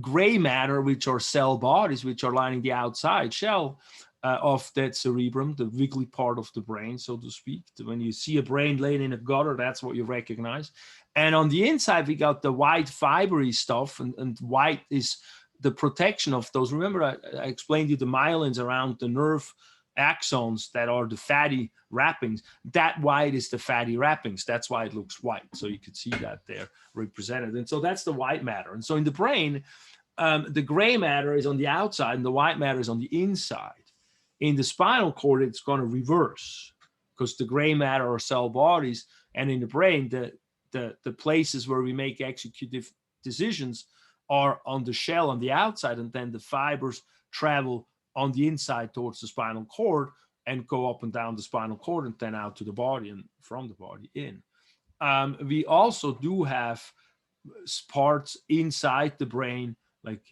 gray matter, which are cell bodies, which are lining the outside shell of that cerebrum, the wiggly part of the brain, so to speak. When you see a brain laying in a gutter, that's what you recognize. And on the inside, we got the white fibery stuff, and white is the protection of those. Remember, I explained you the myelins around the nerve axons that are the fatty wrappings. That white is the fatty wrappings. That's why it looks white. So you could see that there represented. And so that's the white matter. And so in the brain, the gray matter is on the outside and the white matter is on the inside. In the spinal cord, it's going to reverse, because the gray matter are cell bodies, and in the brain, the places where we make executive decisions are on the shell on the outside, and then the fibers travel on the inside towards the spinal cord and go up and down the spinal cord and then out to the body and from the body in. We also do have parts inside the brain, like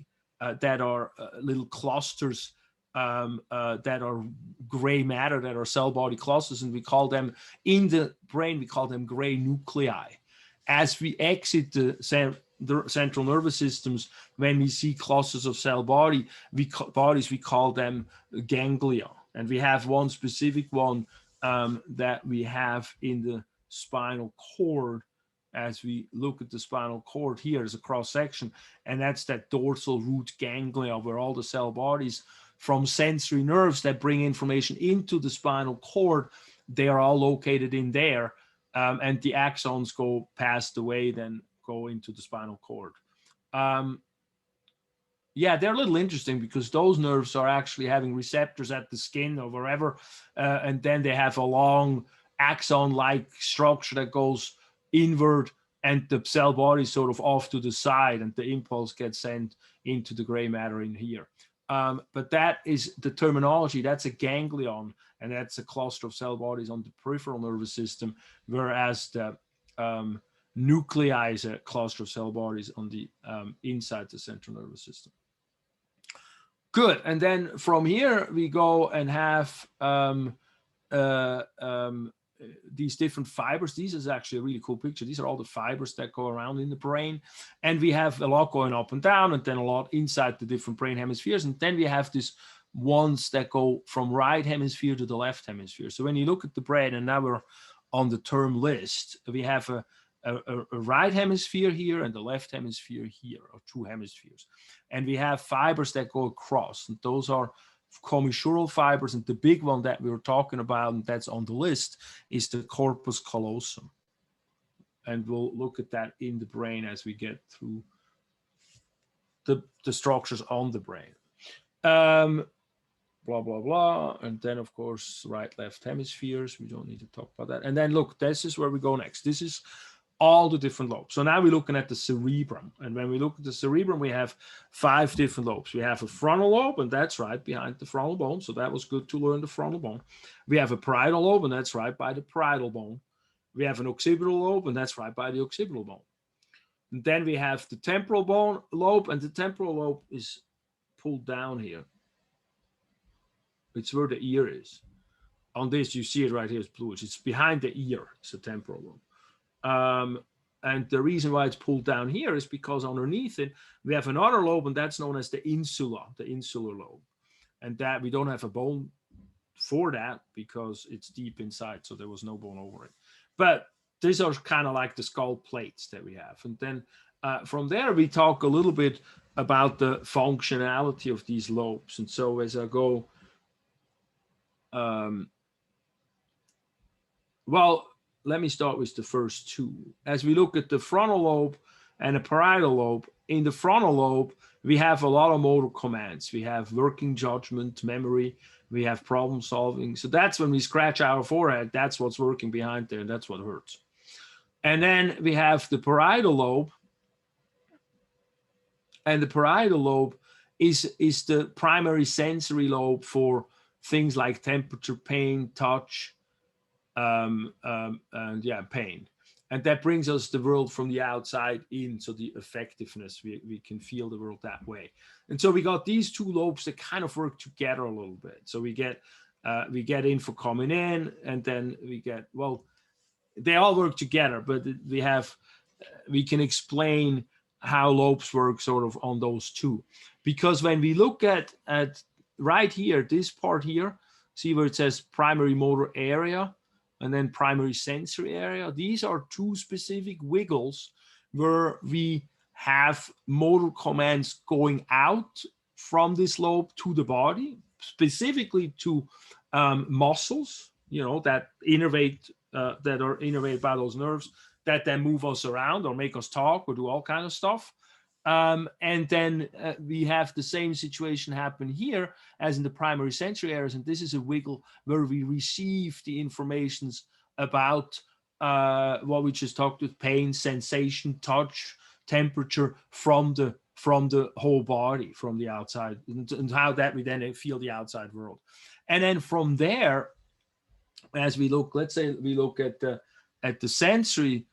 that are little clusters that are gray matter, that are cell body clusters, and we call them, in the brain, we call them gray nuclei. As we exit the central nervous systems, when we see clusters of cell bodies, we call them ganglia. And we have one specific one that we have in the spinal cord. As we look at the spinal cord here as a cross section, and that's that dorsal root ganglia, where all the cell bodies from sensory nerves that bring information into the spinal cord, they are all located in there. And the axons go past the way, then go into the spinal cord. Yeah, they're a little interesting, because those nerves are actually having receptors at the skin or wherever, and then they have a long axon-like structure that goes inward, and the cell body is sort of off to the side, and the impulse gets sent into the gray matter in here. But that is the terminology. That's a ganglion, and that's a cluster of cell bodies on the peripheral nervous system, whereas the nuclei is a cluster of cell bodies on the inside the central nervous system. Good. And then from here we go and have these different fibers. This is actually a really cool picture. These are all the fibers that go around in the brain, and we have a lot going up and down, and then a lot inside the different brain hemispheres. And then we have these ones that go from right hemisphere to the left hemisphere. So when you look at the brain, and now we're on the term list, we have a right hemisphere here and the left hemisphere here, or 2 hemispheres. And we have fibers that go across, and those are commissural fibers. And the big one that we were talking about, and that's on the list, is the corpus callosum. And we'll look at that in the brain as we get through the structures on the brain. Blah, blah, blah. And then, of course, right, left hemispheres. We don't need to talk about that. And then, look, this is where we go next. This is all the different lobes. So now we're looking at the cerebrum. And when we look at the cerebrum, we have 5 different lobes. We have a frontal lobe, and that's right behind the frontal bone. So that was good to learn the frontal bone. We have a parietal lobe, and that's right by the parietal bone. We have an occipital lobe, and that's right by the occipital bone. And then we have the temporal bone lobe, and the temporal lobe is pulled down here. It's where the ear is. On this, you see it right here, it's bluish. It's behind the ear, it's the temporal lobe. And the reason why it's pulled down here is because underneath it, we have another lobe, and that's known as the insula, the insular lobe. And that we don't have a bone for that because it's deep inside, so there was no bone over it. But these are kind of like the skull plates that we have. And then from there, we talk a little bit about the functionality of these lobes. And so as I go, well, let me start with the first two. As we look at the frontal lobe and the parietal lobe, in the frontal lobe, we have a lot of motor commands. We have working judgment, memory, we have problem solving. So that's when we scratch our forehead, that's what's working behind there, and that's what hurts. And then we have the parietal lobe. And the parietal lobe is the primary sensory lobe for things like temperature, pain, touch, and yeah, pain. And that brings us the world from the outside in, so the effectiveness, we can feel the world that way. And so we got these two lobes that kind of work together a little bit. So we get info coming in, and then we get, well, they all work together, but we can explain how lobes work sort of on those two. Because when we look at right here, this part here, see where it says primary motor area and then primary sensory area. These are two specific wiggles where we have motor commands going out from this lobe to the body, specifically to muscles, you know, that innervate, that are innervated by those nerves, that then move us around or make us talk or do all kind of stuff. And then we have the same situation happen here as in the primary sensory areas. And this is a wiggle where we receive the informations about what we just talked with: pain, sensation, touch, temperature from the whole body, from the outside, and how that we then feel the outside world. And then from there, as we look, let's say we look at the sensory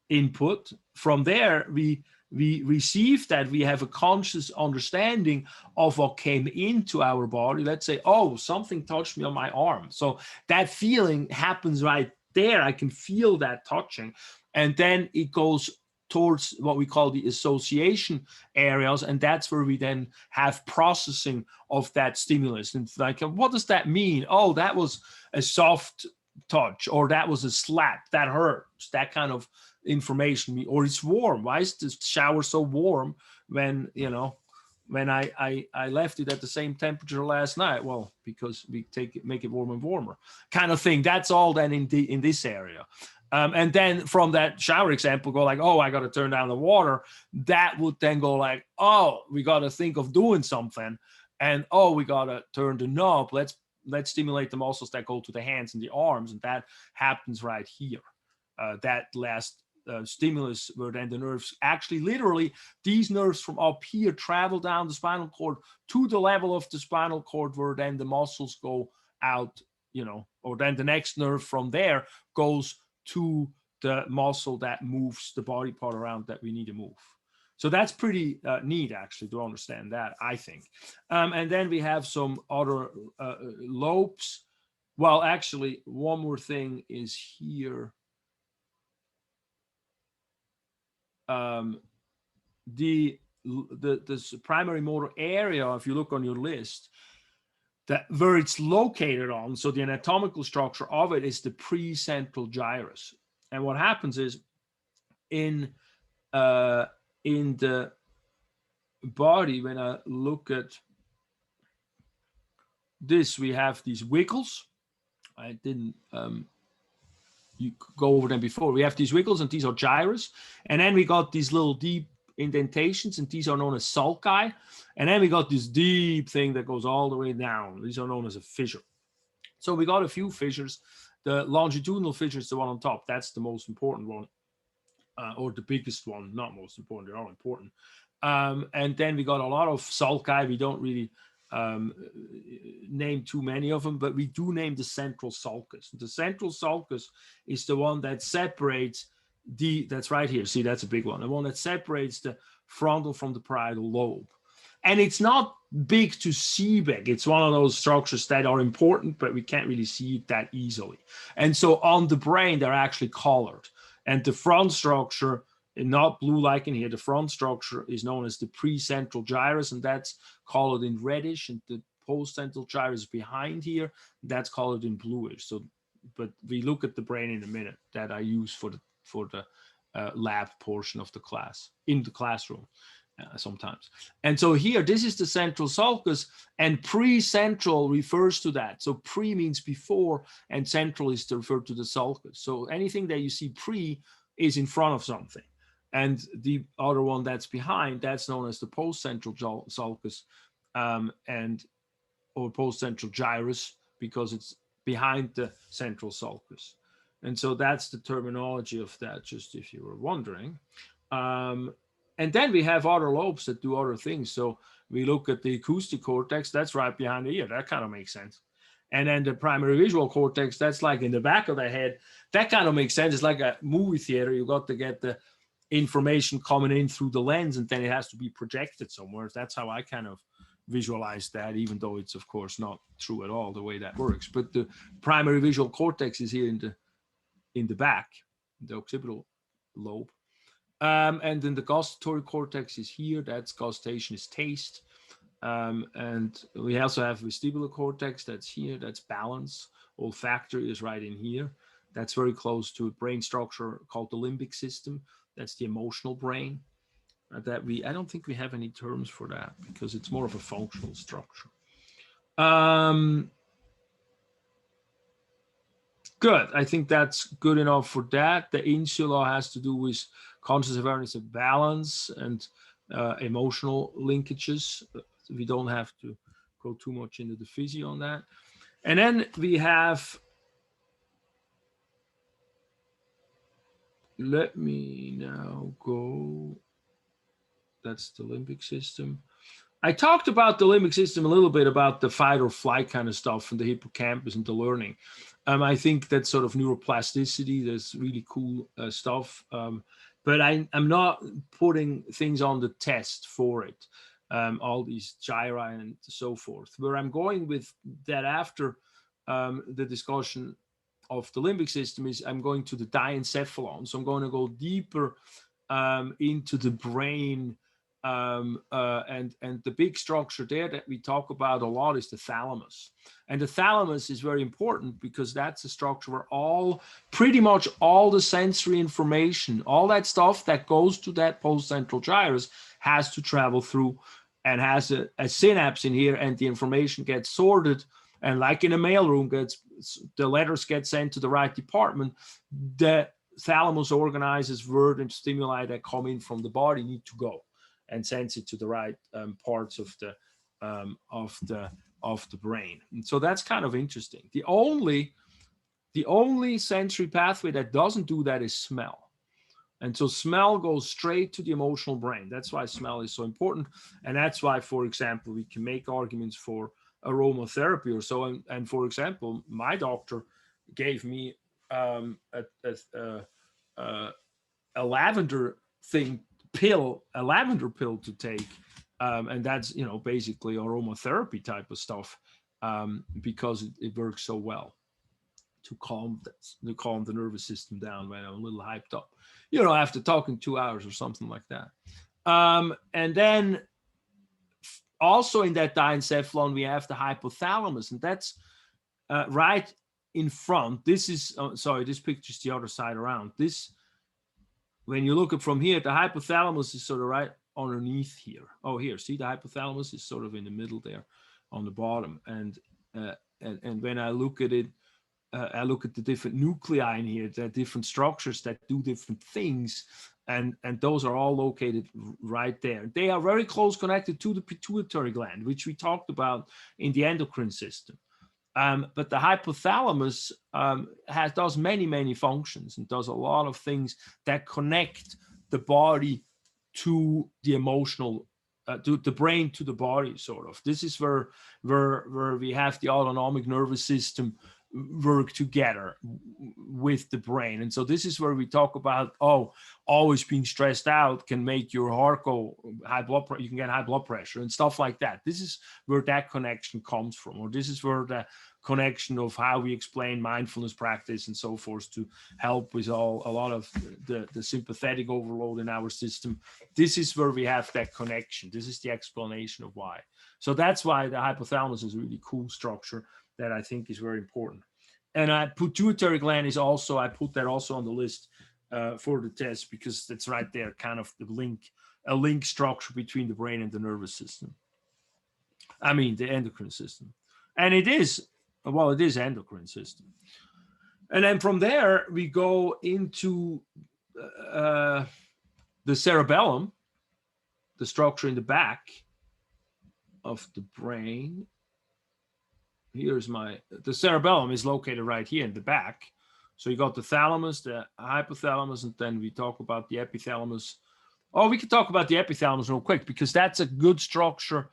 input, from there we receive that, we have a conscious understanding of what came into our body. Let's say, oh, something touched me on my arm. So that feeling happens right there. I can feel that touching. And then it goes towards what we call the association areas. And that's where we then have processing of that stimulus. And like, what does that mean? Oh, that was a soft touch, or that was a slap, that hurts, that kind of information. Or it's warm. Why is the shower so warm when, you know, when I left it at the same temperature last night? Well, because we make it warmer and warmer, kind of thing. That's all then in this area. And then from that shower example, go like, oh, I got to turn down the water. That would then go like, oh, we got to think of doing something. And, oh, we got to turn the knob. Let's stimulate the muscles that go to the hands and the arms. And that happens right here. That last stimulus, where then the nerves actually, literally, these nerves from up here travel down the spinal cord to the level of the spinal cord, where then the muscles go out, you know, or then the next nerve from there goes to the muscle that moves the body part around that we need to move. So that's pretty neat, actually, to understand that, I think. And then we have some other lobes. Well, actually, one more thing is here. The primary motor area, if you look on your list, that where it's located on, so the anatomical structure of it is the pre-central gyrus. And what happens is in the body, when I look at this, we have these wiggles. I didn't you go over them before. We have these wiggles, and these are gyrus. And then we got these little deep indentations, and these are known as sulci. And then we got this deep thing that goes all the way down. These are known as a fissure. So we got a few fissures. The longitudinal fissure is the one on top. That's the most important one. or the biggest one, not most important, they're all important. And then we got a lot of sulci. We don't really name too many of them, but we do name the central sulcus. The central sulcus is the one that separates that's right here. See, that's a big one. The one that separates the frontal from the parietal lobe. And it's not big to see big. It's one of those structures that are important, but we can't really see it that easily. And so on the brain, they're actually colored. And the front structure, not blue like in here, the front structure is known as the pre-central gyrus, and that's colored in reddish. And the post-central gyrus behind here, that's colored in bluish. So, but we look at the brain in a minute that I use for the lab portion of the class, in the classroom. Sometimes. And so here, this is the central sulcus, and pre-central refers to that. So pre means before, and central is to refer to the sulcus. So anything that you see pre is in front of something. And the other one that's behind, that's known as the post-central sulcus, or post-central gyrus, because it's behind the central sulcus. And so that's the terminology of that, just if you were wondering. And then we have other lobes that do other things. So we look at the acoustic cortex, that's right behind the ear. That kind of makes sense. And then the primary visual cortex, that's like in the back of the head. That kind of makes sense. It's like a movie theater. You got to get the information coming in through the lens, and then it has to be projected somewhere. That's how I kind of visualize that, even though it's, of course, not true at all the way that works. But the primary visual cortex is here in the back, the occipital lobe. And then the gustatory cortex is here. That's gustation, is taste. And we also have vestibular cortex. That's here. That's balance. Olfactory is right in here. That's very close to a brain structure called the limbic system. That's the emotional brain. I don't think we have any terms for that because it's more of a functional structure. Good. I think that's good enough for that. The insula has to do with conscious awareness of balance and emotional linkages. We don't have to go too much into the physio on that. And then we have, let me now go, that's the limbic system. I talked about the limbic system a little bit, about the fight or flight kind of stuff and the hippocampus and the learning. I think that's sort of neuroplasticity. There's really cool stuff. But I'm not putting things on the test for it, all these gyri and so forth. Where I'm going with that after the discussion of the limbic system is I'm going to the diencephalon. So I'm going to go deeper into the brain. And the big structure there that we talk about a lot is the thalamus. And the thalamus is very important because that's a structure where pretty much all the sensory information, all that stuff that goes to that post-central gyrus has to travel through, and has a synapse in here, and the information gets sorted. And like in a mailroom, the letters get sent to the right department. The thalamus organizes word and stimuli that come in from the body need to go, and sends it to the right parts of the brain. And so that's kind of interesting. The only sensory pathway that doesn't do that is smell. And so smell goes straight to the emotional brain. That's why smell is so important. And that's why, for example, we can make arguments for aromatherapy or so. And for example, my doctor gave me a lavender a lavender pill to take, and that's basically aromatherapy type of stuff, because it works so well to calm the nervous system down when I'm a little hyped up, after talking 2 hours or something like that. And then also in that diencephalon we have the hypothalamus, and that's right in front. This is this picture's the other side around. When you look at from here, the hypothalamus is sort of right underneath here. Oh, here, see, the hypothalamus is sort of in the middle there on the bottom. And when I look at it, I look at the different nuclei in here, the different structures that do different things. And those are all located right there. They are very close connected to the pituitary gland, which we talked about in the endocrine system. But the hypothalamus does many functions and does a lot of things that connect the body to the emotional, to the brain to the body, sort of. This is where we have the autonomic nervous system work together with the brain. And so this is where we talk about, always being stressed out can make your heart go high blood pressure, you can get high blood pressure and stuff like that. This is where that connection comes from, or this is where the connection of how we explain mindfulness practice and so forth to help with a lot of the sympathetic overload in our system. This is where we have that connection. This is the explanation of why. So that's why the hypothalamus is a really cool structure that I think is very important. And pituitary gland is also, I put that also on the list for the test, because it's right there, kind of a link structure between the brain and the nervous system. I mean, the endocrine system. And it is endocrine system. And then from there, we go into the cerebellum, the structure in the back of the brain. Here's the cerebellum is located right here in the back. So you got the thalamus, the hypothalamus, and then we talk about the epithalamus. Oh, we could talk about the epithalamus real quick, because that's a good structure.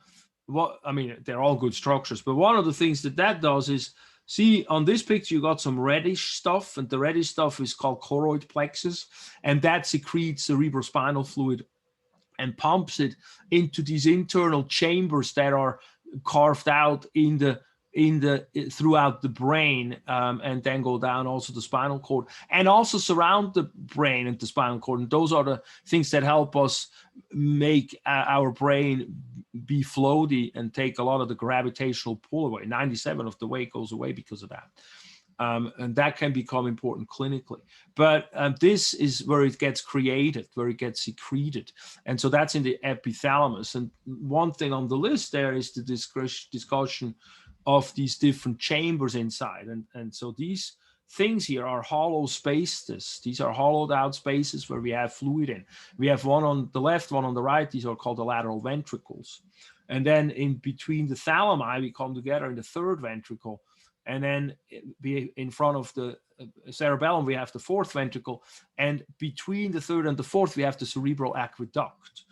They're all good structures, but one of the things that does is, see on this picture, you got some reddish stuff, and the reddish stuff is called choroid plexus, and that secretes cerebrospinal fluid and pumps it into these internal chambers that are carved out throughout the brain, and then go down also the spinal cord, and also surround the brain and the spinal cord. And those are the things that help us make our brain be floaty and take a lot of the gravitational pull away. 97 of the weight goes away because of that. And that can become important clinically. But this is where it gets created, where it gets secreted. And so that's in the epithalamus. And one thing on the list there is the discussion of these different chambers inside. And so these things here are hollow spaces. These are hollowed out spaces where we have fluid in. We have one on the left, one on the right. These are called the lateral ventricles. And then in between the thalami, we come together in the third ventricle. And then in front of the cerebellum, we have the fourth ventricle. And between the third and the fourth, we have the cerebral aqueduct.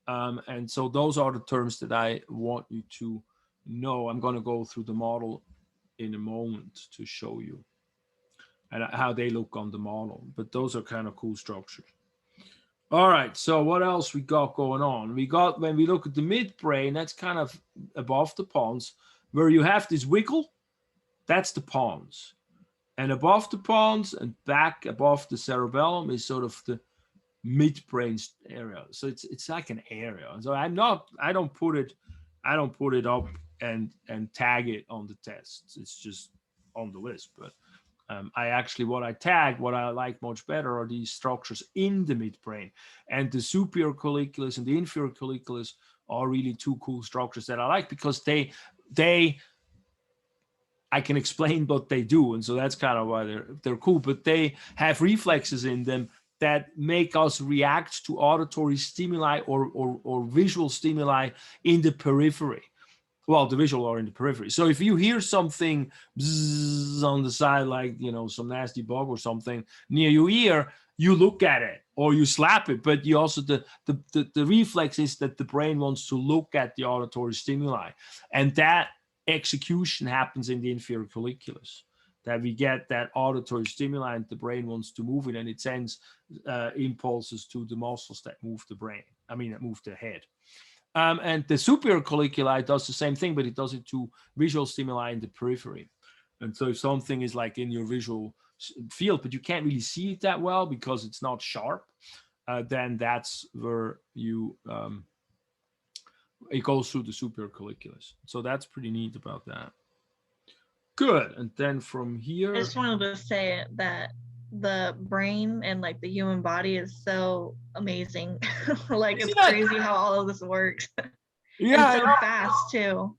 And so those are the terms that I want you to know. I'm going to go through the model in a moment to show you and how they look on the model. But those are kind of cool structures. All right, so what else we got going on? We got, when we look at the midbrain, that's kind of above the pons, where you have this wiggle. That's the pons. And above the pons and back above the cerebellum is sort of the midbrain area. So it's like an area. So I don't put it up and tag it on the test. It's just on the list. But what I like much better are these structures in the midbrain. And the superior colliculus and the inferior colliculus are really two cool structures that I like, because I can explain what they do, and so that's kind of why they're cool. But they have reflexes in them that make us react to auditory stimuli or visual stimuli in the periphery. Well, the visual are in the periphery. So if you hear something bzzz on the side, like some nasty bug or something near your ear, you look at it or you slap it. But you also the reflex is that the brain wants to look at the auditory stimuli, and that execution happens in the inferior colliculus, that we get that auditory stimuli and the brain wants to move it, and it sends impulses to the muscles that move that move the head. And the superior colliculi does the same thing, but it does it to visual stimuli in the periphery. And so if something is like in your visual field, but you can't really see it that well because it's not sharp, then that's where it goes through the superior colliculus. So that's pretty neat about that. Good. And then from here, I just wanted to say that the brain and like the human body is so amazing. Like it's crazy how all of this works. Yeah, and so fast too.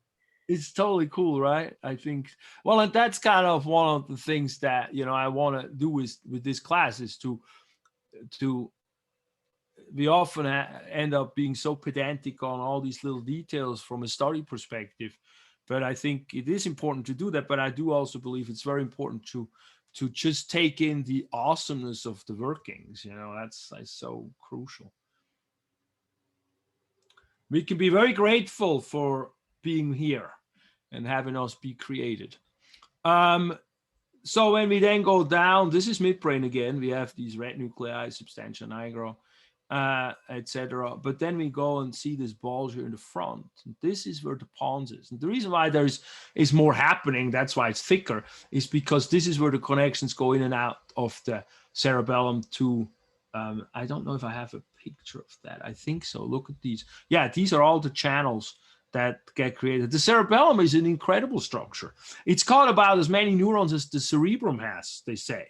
It's totally cool, right? I think. Well, and that's kind of one of the things that I want to do with this class is to we often end up being so pedantic on all these little details from a study perspective, But I think it is important to do that. But I do also believe it's very important to just take in the awesomeness of the workings. You know, that's so crucial. We can be very grateful for being here and having us be created. So when we then go down, this is midbrain again. We have these red nuclei, substantia nigra, etc. But then we go and see this bulge here in the front. And this is where the pons is. And the reason why is more happening, that's why it's thicker, is because this is where the connections go in and out of the cerebellum to, I don't know if I have a picture of that. I think so. Look at these. Yeah, these are all the channels that get created. The cerebellum is an incredible structure. It's got about as many neurons as the cerebrum has, they say,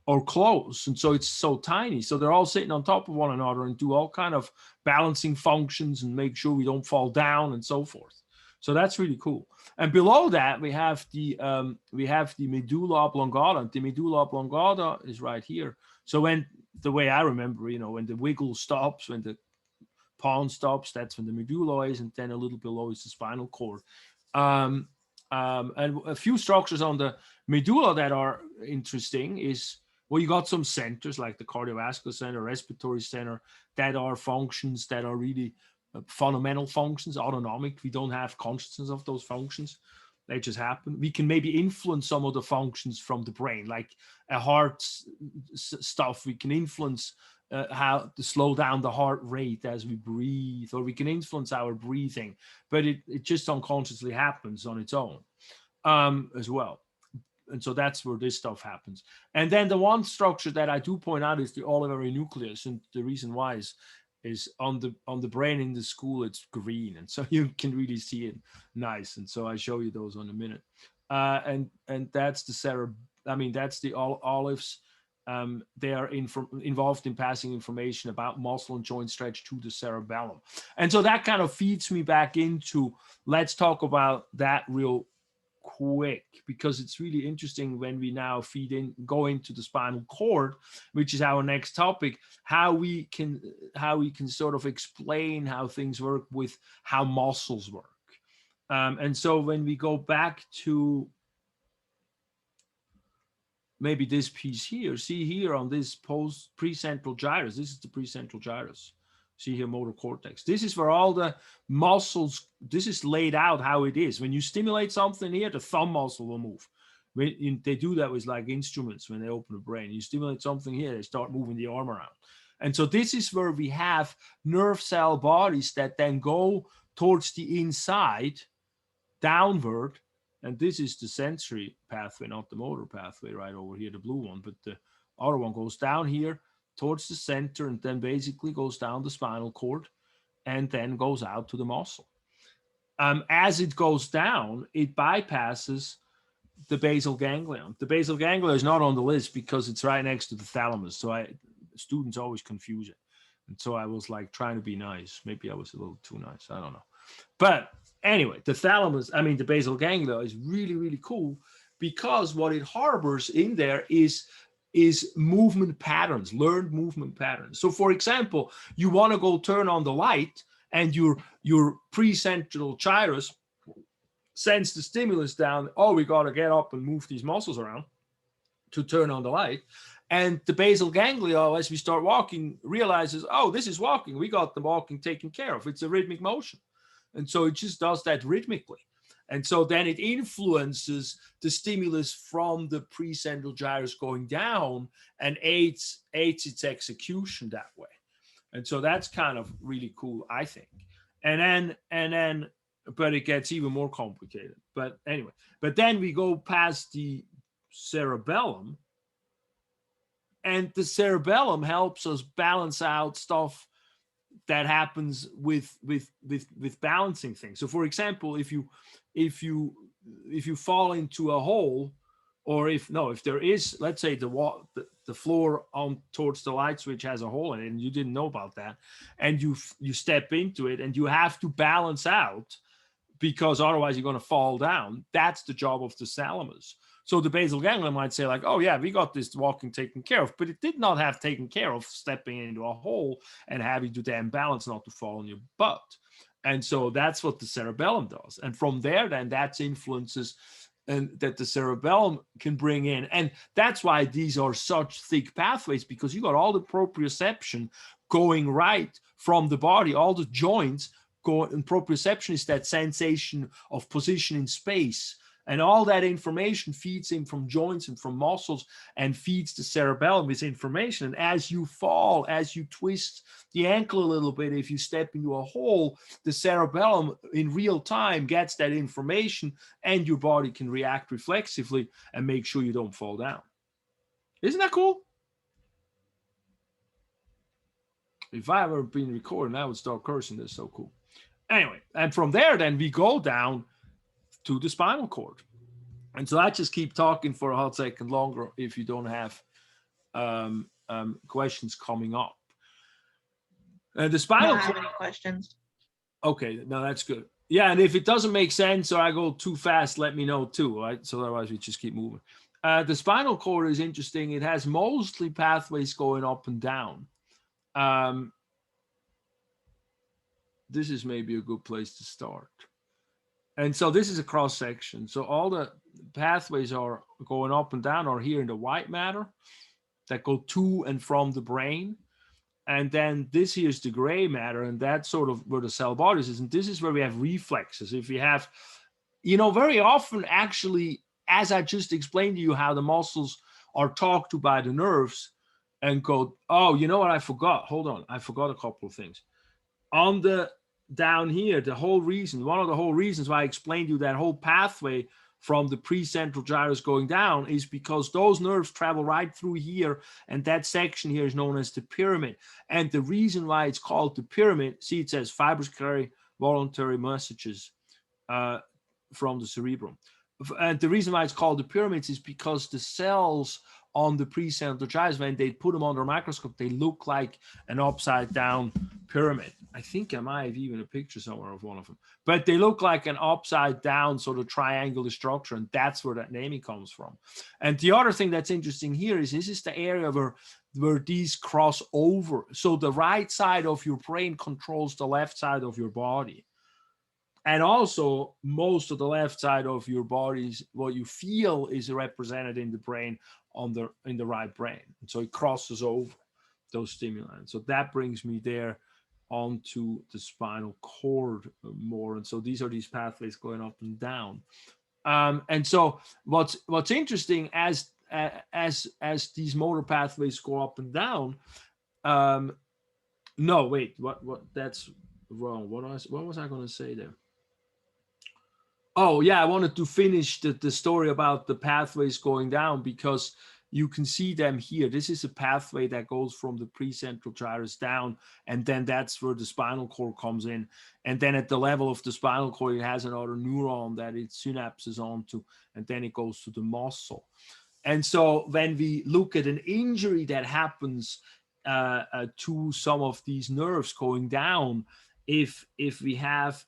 or close. And so it's so tiny. So they're all sitting on top of one another and do all kind of balancing functions and make sure we don't fall down and so forth. So that's really cool. And below that, we have the medulla oblongata. And the medulla oblongata is right here. So when the way I remember, you know, when the wiggle stops, when the pons stops, that's when the medulla is, and then a little below is the spinal cord. And a few structures on the medulla that are interesting is, well, you got some centers like the cardiovascular center, respiratory center, that are functions that are really fundamental functions, autonomic. We don't have consciousness of those functions. They just happen. We can maybe influence some of the functions from the brain, like a heart stuff. We can influence how to slow down the heart rate as we breathe, or we can influence our breathing, but it just unconsciously happens on its own as well. And so that's where this stuff happens. And then the one structure that I do point out is the Olivary Nucleus. And the reason why is on the brain in the school, it's green. And so you can really see it nice. And so I show you those in a minute. And that's the that's the olives. They are involved in passing information about muscle and joint stretch to the cerebellum. And so that kind of feeds me back into, let's talk about that real quick, because it's really interesting when we now go into the spinal cord, which is our next topic, how we can sort of explain how things work with how muscles work. And so when we go back to maybe this piece here, see here on this pre-central gyrus, this is the pre-central gyrus. See here, motor cortex. This is where all the muscles, this is laid out how it is. When you stimulate something here, the thumb muscle will move. They do that with like instruments when they open the brain. You stimulate something here, they start moving the arm around. And so this is where we have nerve cell bodies that then go towards the inside, downward. And this is the sensory pathway, not the motor pathway right over here, the blue one. But the other one goes down here towards the center and then basically goes down the spinal cord and then goes out to the muscle. As it goes down, it bypasses the basal ganglion. The basal ganglia is not on the list because it's right next to the thalamus. So students always confuse it. And so I was like trying to be nice. Maybe I was a little too nice. I don't know. But anyway, the basal ganglia is really, really cool because what it harbors in there is movement patterns, learned movement patterns. So for example, you want to go turn on the light and your pre-central gyrus sends the stimulus down. Oh, we got to get up and move these muscles around to turn on the light. And the basal ganglia, as we start walking, realizes, oh, this is walking. We got the walking taken care of. It's a rhythmic motion. And so it just does that rhythmically. And so then it influences the stimulus from the pre-central gyrus going down and aids its execution that way. And so that's kind of really cool, I think. And then, but it gets even more complicated. But anyway, but then we go past the cerebellum, and the cerebellum helps us balance out stuff that happens with balancing things. So for example, if you fall into a hole, or if there is, let's say the floor on towards the light switch has a hole in it and you didn't know about that, and you step into it and you have to balance out because otherwise you're going to fall down. That's the job of the thalamus. So the basal ganglia might say like, oh yeah, we got this walking taken care of, but it did not have taken care of stepping into a hole and having to then balance not to fall on your butt. And so that's what the cerebellum does. And from there, then that's influences and that the cerebellum can bring in. And that's why these are such thick pathways, because you got all the proprioception going right from the body, all the joints go, and proprioception is that sensation of position in space. And all that information feeds in from joints and from muscles and feeds the cerebellum with information. And as you fall, as you twist the ankle a little bit, if you step into a hole, the cerebellum in real time gets that information and your body can react reflexively and make sure you don't fall down. Isn't that cool? If I ever been recording, I would start cursing. That's so cool. Anyway, and from there, then we go down to the spinal cord. And so I just keep talking for a hot second longer if you don't have questions coming up. The spinal cord. I don't have any questions. Okay, no, that's good. Yeah, and if it doesn't make sense or I go too fast, let me know too, right? So otherwise we just keep moving. The spinal cord is interesting. It has mostly pathways going up and down. This is maybe a good place to start. And so this is a cross section. So all the pathways are going up and down are here in the white matter that go to and from the brain. And then this here is the gray matter, and that's sort of where the cell bodies is. And this is where we have reflexes. If you have, very often actually, as I just explained to you how the muscles are talked to by the nerves and go, oh, you know what, I forgot. Hold on. I forgot a couple of things. On the down here, one of the whole reasons why I explained to you that whole pathway from the pre-central gyrus going down is because those nerves travel right through here, and that section here is known as the pyramid. And the reason why it's called the pyramid, see, it says fibers carry voluntary messages from the cerebrum. And the reason why it's called the pyramids is because the cells on the pre-central gyrus, when they put them under a microscope, they look like an upside down pyramid. I think I might have even a picture somewhere of one of them, but they look like an upside down sort of triangular structure, and that's where that naming comes from. And the other thing that's interesting here is this is the area where these cross over. So the right side of your brain controls the left side of your body. And also most of the left side of your body, what you feel is represented in the brain in the right brain. And so it crosses over those stimuli. So that brings me there onto the spinal cord more. And so these are these pathways going up and down. And so what's interesting as these motor pathways go up and down, no, wait, what that's wrong. What was I going to say there? Oh yeah, I wanted to finish the story about the pathways going down, because you can see them here. This is a pathway that goes from the pre-central gyrus down, and then that's where the spinal cord comes in. And then at the level of the spinal cord, it has another neuron that it synapses onto, and then it goes to the muscle. And so when we look at an injury that happens to some of these nerves going down, if we have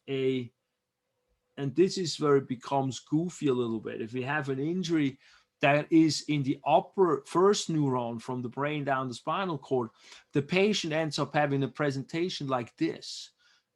and this is where it becomes goofy a little bit. If we have an injury that is in the upper first neuron from the brain down the spinal cord, the patient ends up having a presentation like this.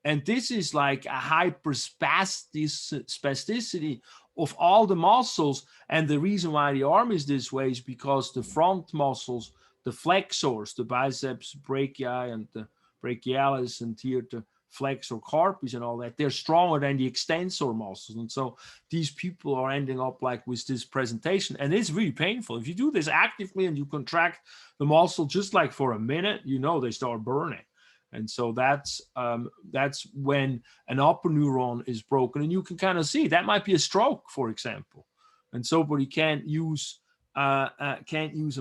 And this is like a hyperspasticity of all the muscles. And the reason why the arm is this way is because the front muscles, the flexors, the biceps brachii and the brachialis, and here the flexor carpus and all that, they're stronger than the extensor muscles. And so these people are ending up like with this presentation, and it's really painful. If you do this actively and you contract the muscle just like for a minute, they start burning. And so that's when an upper neuron is broken, and you can kind of see that might be a stroke, for example. And so, but he can't use a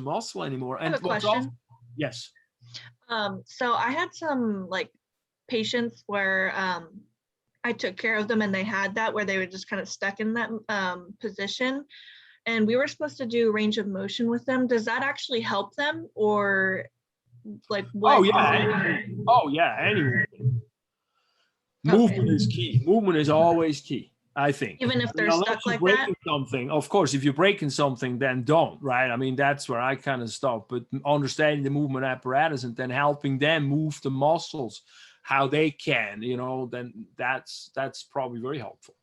muscle anymore. I have a question. Yes. So I had some patients where I took care of them, and they had that where they were just kind of stuck in that position, and we were supposed to do range of motion with them. Does that actually help them, or what? Oh yeah, anyway. Movement is key. Movement is always key, I think. Even if they're stuck like that? Something, of course, if you're breaking something, then don't, right? I mean, that's where I kind of stop. But understanding the movement apparatus and then helping them move the muscles how they can, then that's probably very helpful.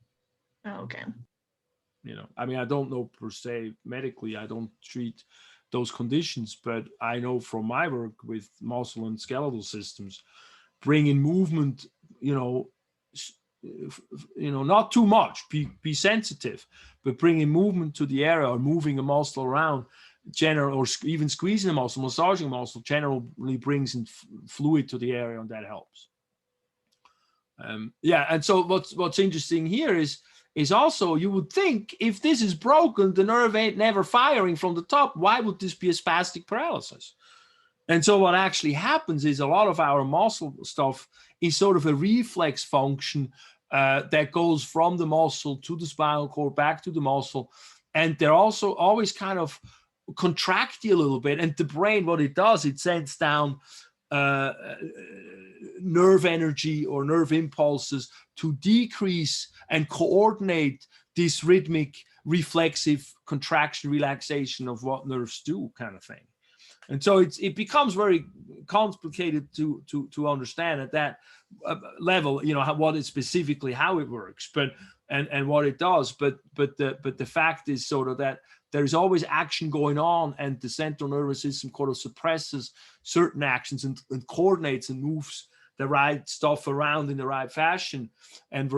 Oh, okay. I mean, I don't know per se medically, I don't treat those conditions, but I know from my work with muscle and skeletal systems, bringing movement, not too much, be sensitive, but bringing movement to the area or moving a muscle around, or even squeezing a muscle, massaging a muscle, generally brings in fluid to the area, and that helps. And so what's interesting here is also, you would think if this is broken, the nerve ain't never firing from the top, why would this be a spastic paralysis? And so what actually happens is a lot of our muscle stuff is sort of a reflex function that goes from the muscle to the spinal cord, back to the muscle. And they're also always kind of contract you a little bit. And the brain, what it does, it sends down nerve energy or nerve impulses to decrease and coordinate this rhythmic, reflexive contraction, relaxation of what nerves do, kind of thing. And so it becomes very complicated to understand at that level, what is specifically how it works, but and what it does. But the fact is sort of that there's always action going on, and the central nervous system kind of suppresses certain actions and coordinates and moves the right stuff around in the right fashion. And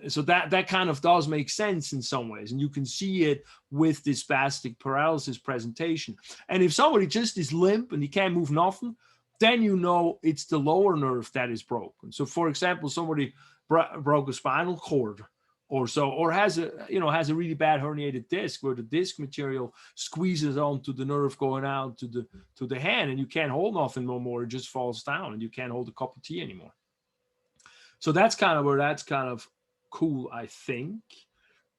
so that kind of does make sense in some ways. And you can see it with this spastic paralysis presentation. And if somebody just is limp and he can't move nothing, then it's the lower nerve that is broken. So for example, somebody broke a spinal cord or has a really bad herniated disc where the disc material squeezes onto the nerve going out to the hand, and you can't hold nothing no more. It just falls down, and you can't hold a cup of tea anymore. So that's kind of where that's kind of cool, I think.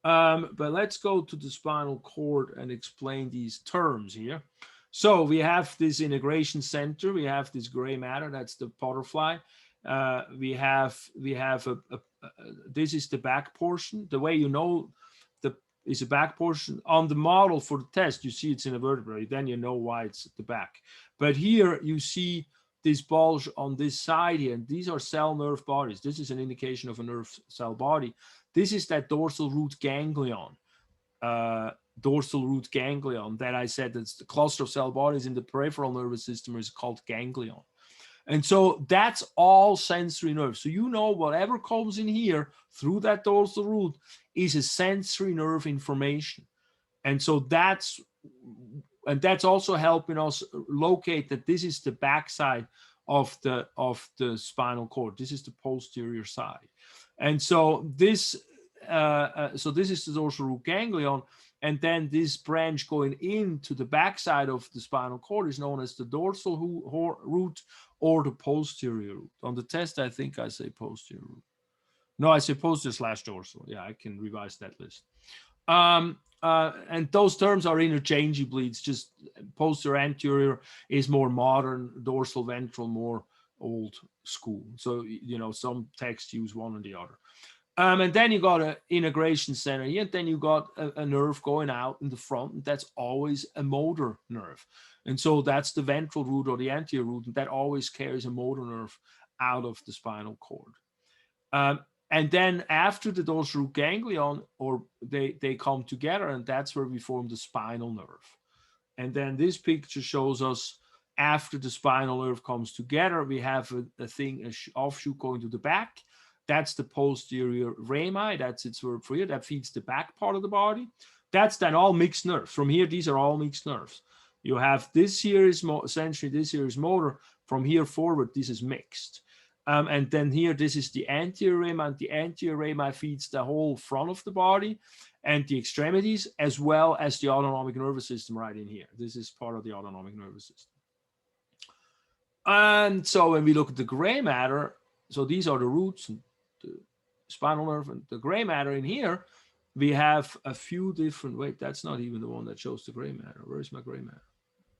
But let's go to the spinal cord and explain these terms here. So we have this integration center. We have this gray matter. That's the butterfly. We have this is the back portion. The way is a back portion on the model for the test. You see it's in a vertebrae. Then you know why it's at the back. But here you see this bulge on this side here, and these are cell nerve bodies. This is an indication of a nerve cell body. This is that dorsal root ganglion. Dorsal root ganglion that I said that's the cluster of cell bodies in the peripheral nervous system is called ganglion. And so that's all sensory nerves. So whatever comes in here through that dorsal root is a sensory nerve information. And so that's also helping us locate that this is the backside of the spinal cord. This is the posterior side. And so this is the dorsal root ganglion. And then this branch going into the backside of the spinal cord is known as the dorsal root or the posterior root. On the test, I think I say posterior root. No, I say posterior/dorsal. Yeah, I can revise that list. And those terms are interchangeably. It's just posterior anterior is more modern, dorsal ventral more old school. So, some texts use one or the other. And then you got an integration center here, and then you got a nerve going out in the front, and that's always a motor nerve. And so that's the ventral root or the anterior root, and that always carries a motor nerve out of the spinal cord. And then after the dorsal root ganglion, or they come together, and that's where we form the spinal nerve. And then this picture shows us after the spinal nerve comes together, we have an offshoot going to the back. That's the posterior rami. That's its verb for here. That feeds the back part of the body. That's then all mixed nerves. From here, these are all mixed nerves. You have this here is sensory, this here is motor. From here forward, this is mixed. And then here, this is the anterior rami, and the anterior rami feeds the whole front of the body and the extremities, as well as the autonomic nervous system right in here. This is part of the autonomic nervous system. And so when we look at the gray matter, so these are the roots and the spinal nerve and the gray matter in here, we have a few different, wait, that's not even the one that shows the gray matter. Where's my gray matter?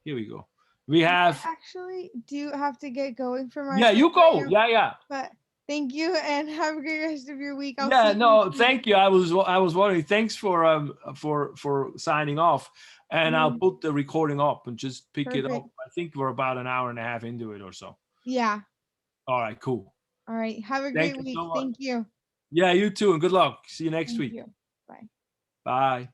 Here we go. We have actually, do you have to get going from our you go. Yeah. But thank you and have a great rest of your week. Thank you. I was wondering, thanks for signing off. And I'll put the recording up and just pick it up. I think we're about an hour and a half into it or so. Yeah. All right, cool. All right. Have a Thank great you week. so much. Thank you. Yeah, you too, and good luck. See you next Thank week. you. Bye. Bye.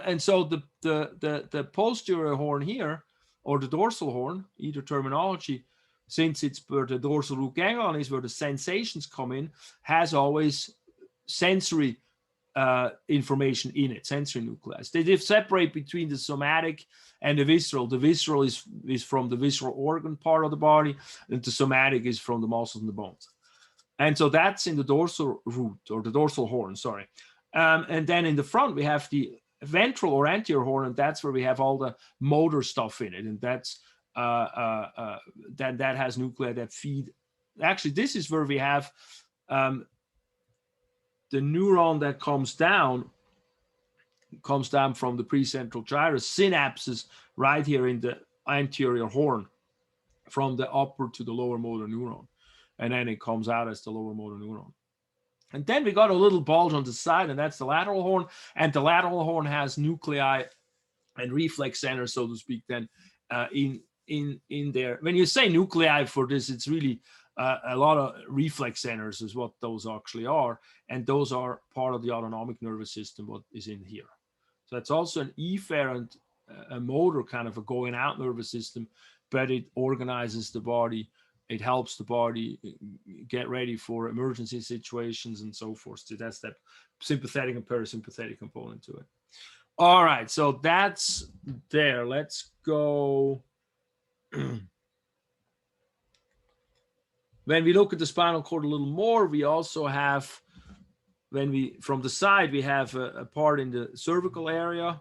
And so the posterior horn here, or the dorsal horn, either terminology, since it's where the dorsal root ganglion is, where the sensations come in, has always sensory information in it, sensory nucleus. They separate between the somatic and the visceral. The visceral is from the visceral organ part of the body, and the somatic is from the muscles and the bones. And so that's in the dorsal root, or the dorsal horn, sorry. And then in the front, we have the ventral or anterior horn, and that's where we have all the motor stuff in it. And that's that has nuclei that feed. Actually, this is where we have the neuron that comes down from the pre-central gyrus, synapses right here in the anterior horn, from the upper to the lower motor neuron. And then it comes out as the lower motor neuron. And then we got a little bulge on the side, and that's the lateral horn. And the lateral horn has nuclei and reflex centers, so to speak, then in there. When you say nuclei for this, it's really a lot of reflex centers is what those actually are. And those are part of the autonomic nervous system, what is in here. So it's also an efferent, a motor kind of a going out nervous system, but it organizes the body. It helps the body get ready for emergency situations and so forth. So that's that sympathetic and parasympathetic component to it. All right, so that's there. Let's go. When we look at the spinal cord a little more, we also have, from the side, we have a part in the cervical area,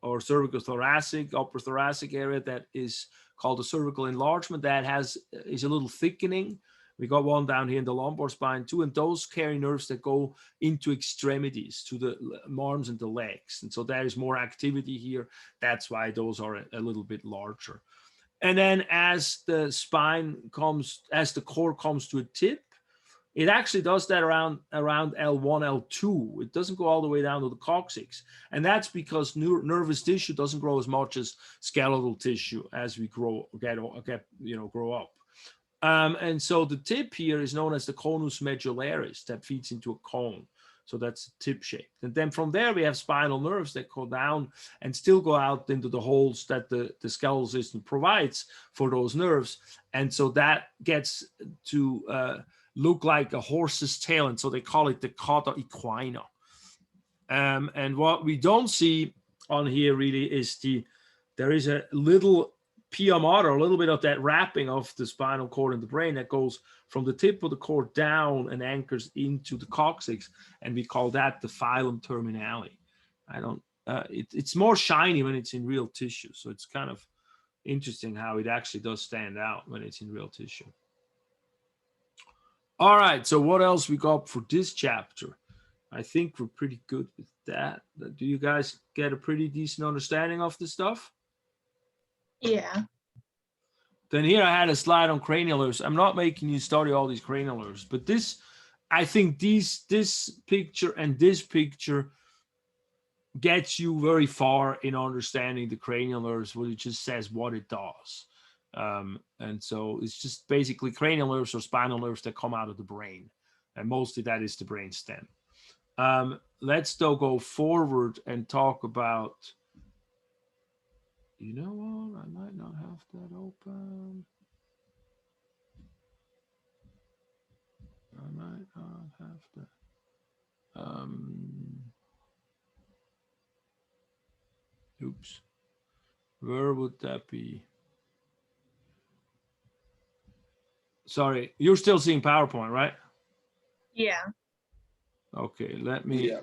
or cervical thoracic, upper thoracic area, that is called the cervical enlargement. That is a little thickening. We got one down here in the lumbar spine too, and those carry nerves that go into extremities, to the arms and the legs. And so there is more activity here. That's why those are a little bit larger. And then as the as the cord comes to a tip, it actually does that around L1, L2. It doesn't go all the way down to the coccyx. And that's because nervous tissue doesn't grow as much as skeletal tissue as we grow up. And so the tip here is known as the conus medullaris, that feeds into a cone. So that's tip shape. And then from there, we have spinal nerves that go down and still go out into the holes that the skeletal system provides for those nerves. And so that gets to look like a horse's tail. And so they call it the cauda equina. And what we don't see on here really is there is a little pia mater, a little bit of that wrapping of the spinal cord and the brain that goes from the tip of the cord down and anchors into the coccyx, and we call that the filum terminale. It's more shiny when it's in real tissue, so it's kind of interesting how it actually does stand out when it's in real tissue. All right, so what else we got for this chapter? I think we're pretty good with that. Do you guys get a pretty decent understanding of the stuff? Yeah. Then here I had a slide on cranial nerves. I'm not making you study all these cranial nerves, but I think this picture and this picture gets you very far in understanding the cranial nerves, where it just says what it does. And so it's just basically cranial nerves or spinal nerves that come out of the brain. And mostly that is the brain stem. Let's still go forward and talk about, you know what? I might not have that open. I might not have that. Oops. Where would that be? Sorry, you're still seeing PowerPoint, right? Yeah. Okay, let me. Yeah.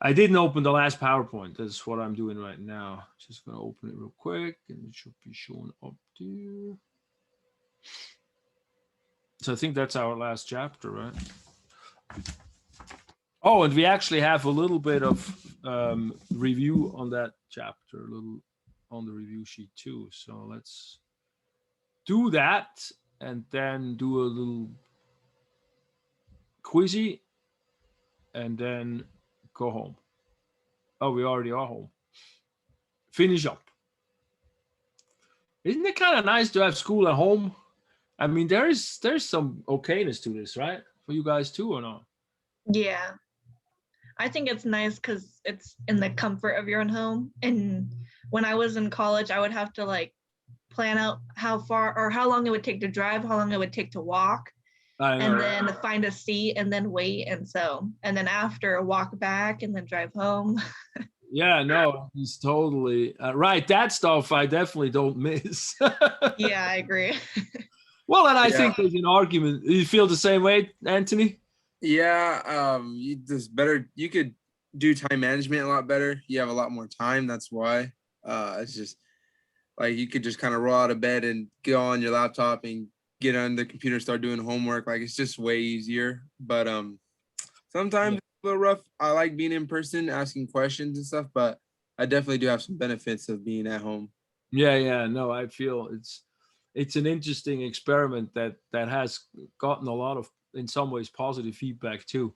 I didn't open the last PowerPoint. That's what I'm doing right now. Just gonna open it real quick, and it should be shown up there. So I think that's our last chapter, right? Oh, and we actually have a little bit of review on that chapter, a little on the review sheet too. So let's do that, and then do a little quizzy, and then go home. Oh, we already are home. Finish up. Isn't it kind of nice to have school at home? I mean, there's some okayness to this, right? For you guys too, or not? Yeah. I think it's nice because it's in the comfort of your own home. And when I was in college, I would have to like plan out how far or how long it would take to drive, how long it would take to walk, and then find a seat and then wait. And then after walk back and then drive home. Yeah, no, it's totally right. That stuff I definitely don't miss. Yeah, I agree. Well, and I think there's an argument. You feel the same way, Anthony? Yeah, you could do time management a lot better. You have a lot more time. That's why. It's just like you could just kind of roll out of bed and go on your laptop and get on the computer and start doing homework. Like it's just way easier. But sometimes it's a little rough. I like being in person, asking questions and stuff, but I definitely do have some benefits of being at home. Yeah. No, I feel it's an interesting experiment that has gotten a lot of, in some ways, positive feedback too.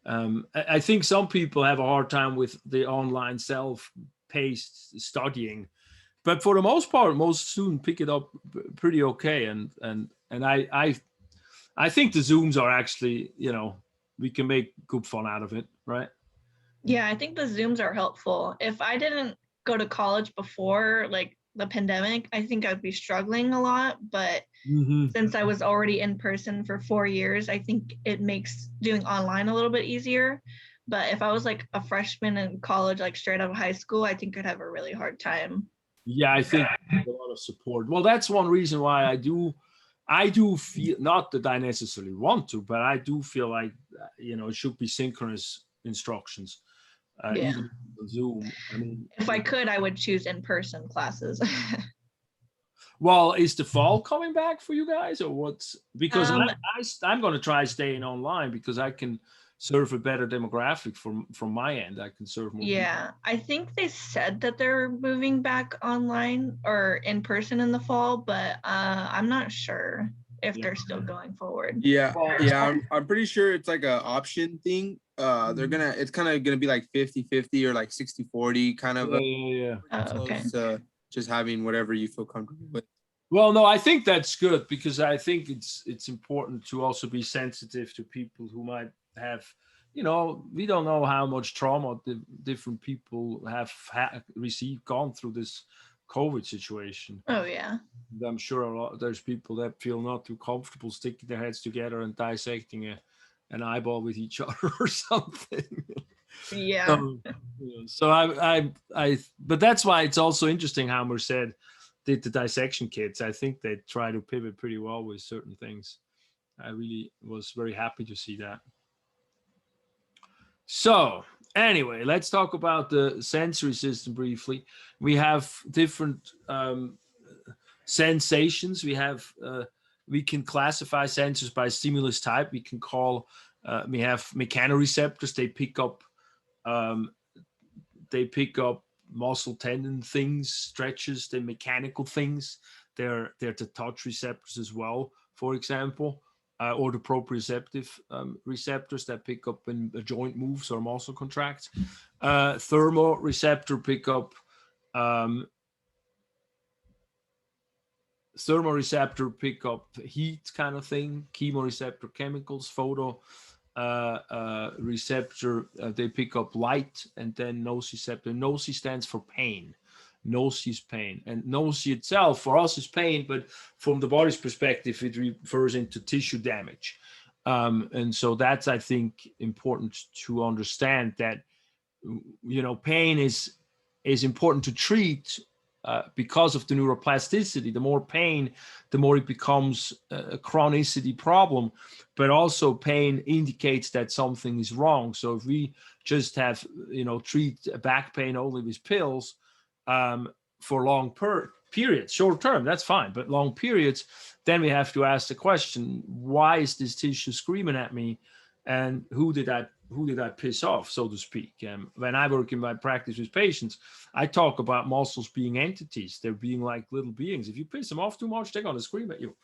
I think some people have a hard time with the online self-paced studying, but for the most part, most students pick it up pretty okay. And I think the Zooms are actually, we can make good fun out of it, right? Yeah, I think the Zooms are helpful. If I didn't go to college before like the pandemic, I think I'd be struggling a lot. But since I was already in person for 4 years, I think it makes doing online a little bit easier. But if I was like a freshman in college, like straight out of high school, I think I'd have a really hard time. Yeah, I think a lot of support. Well, that's one reason why I do feel, not that I necessarily want to, but I do feel like, it should be synchronous instructions. Even on Zoom. I mean, if I could, I would choose in-person classes. Well, is the fall coming back for you guys, or what's? Because I'm going to try staying online because I can serve a better demographic from my end. I can serve more. Yeah, people. I think they said that they're moving back online or in person in the fall, but I'm not sure if they're still going forward. Yeah, I'm pretty sure it's like an option thing. It's kind of gonna be like 50-50 or like 60-40 kind of. Okay. So just having whatever you feel comfortable with. Well, no, I think that's good because I think it's important to also be sensitive to people who might have, we don't know how much trauma the different people have gone through this COVID situation. Oh yeah. I'm sure there's people that feel not too comfortable sticking their heads together and dissecting an eyeball with each other or something. Yeah. So but that's why it's also interesting how Merced did the dissection kits. I think they try to pivot pretty well with certain things. I really was very happy to see that. So anyway, let's talk about the sensory system briefly. We have different sensations. We can classify sensors by stimulus type. We can we have mechanoreceptors. They pick up muscle tendon things, stretches, the mechanical things. They're the touch receptors as well, for example, or the proprioceptive receptors that pick up when a joint moves or muscle contracts. Thermoreceptor pick up heat kind of thing, chemoreceptor chemicals, photo receptor, they pick up light, and then nociceptor. Noci stands for pain. Noci is pain, and noci itself for us is pain, but from the body's perspective, it refers into tissue damage. And so that's, I think, important to understand that, pain is important to treat because of the neuroplasticity. The more pain, the more it becomes a chronicity problem, but also pain indicates that something is wrong. So if we just have, treat back pain only with pills for long periods, short term, that's fine, but long periods, then we have to ask the question, why is this tissue screaming at me? And who did I piss off, so to speak? When I work in my practice with patients, I talk about muscles being entities. They're being like little beings. If you piss them off too much, they're going to scream at you.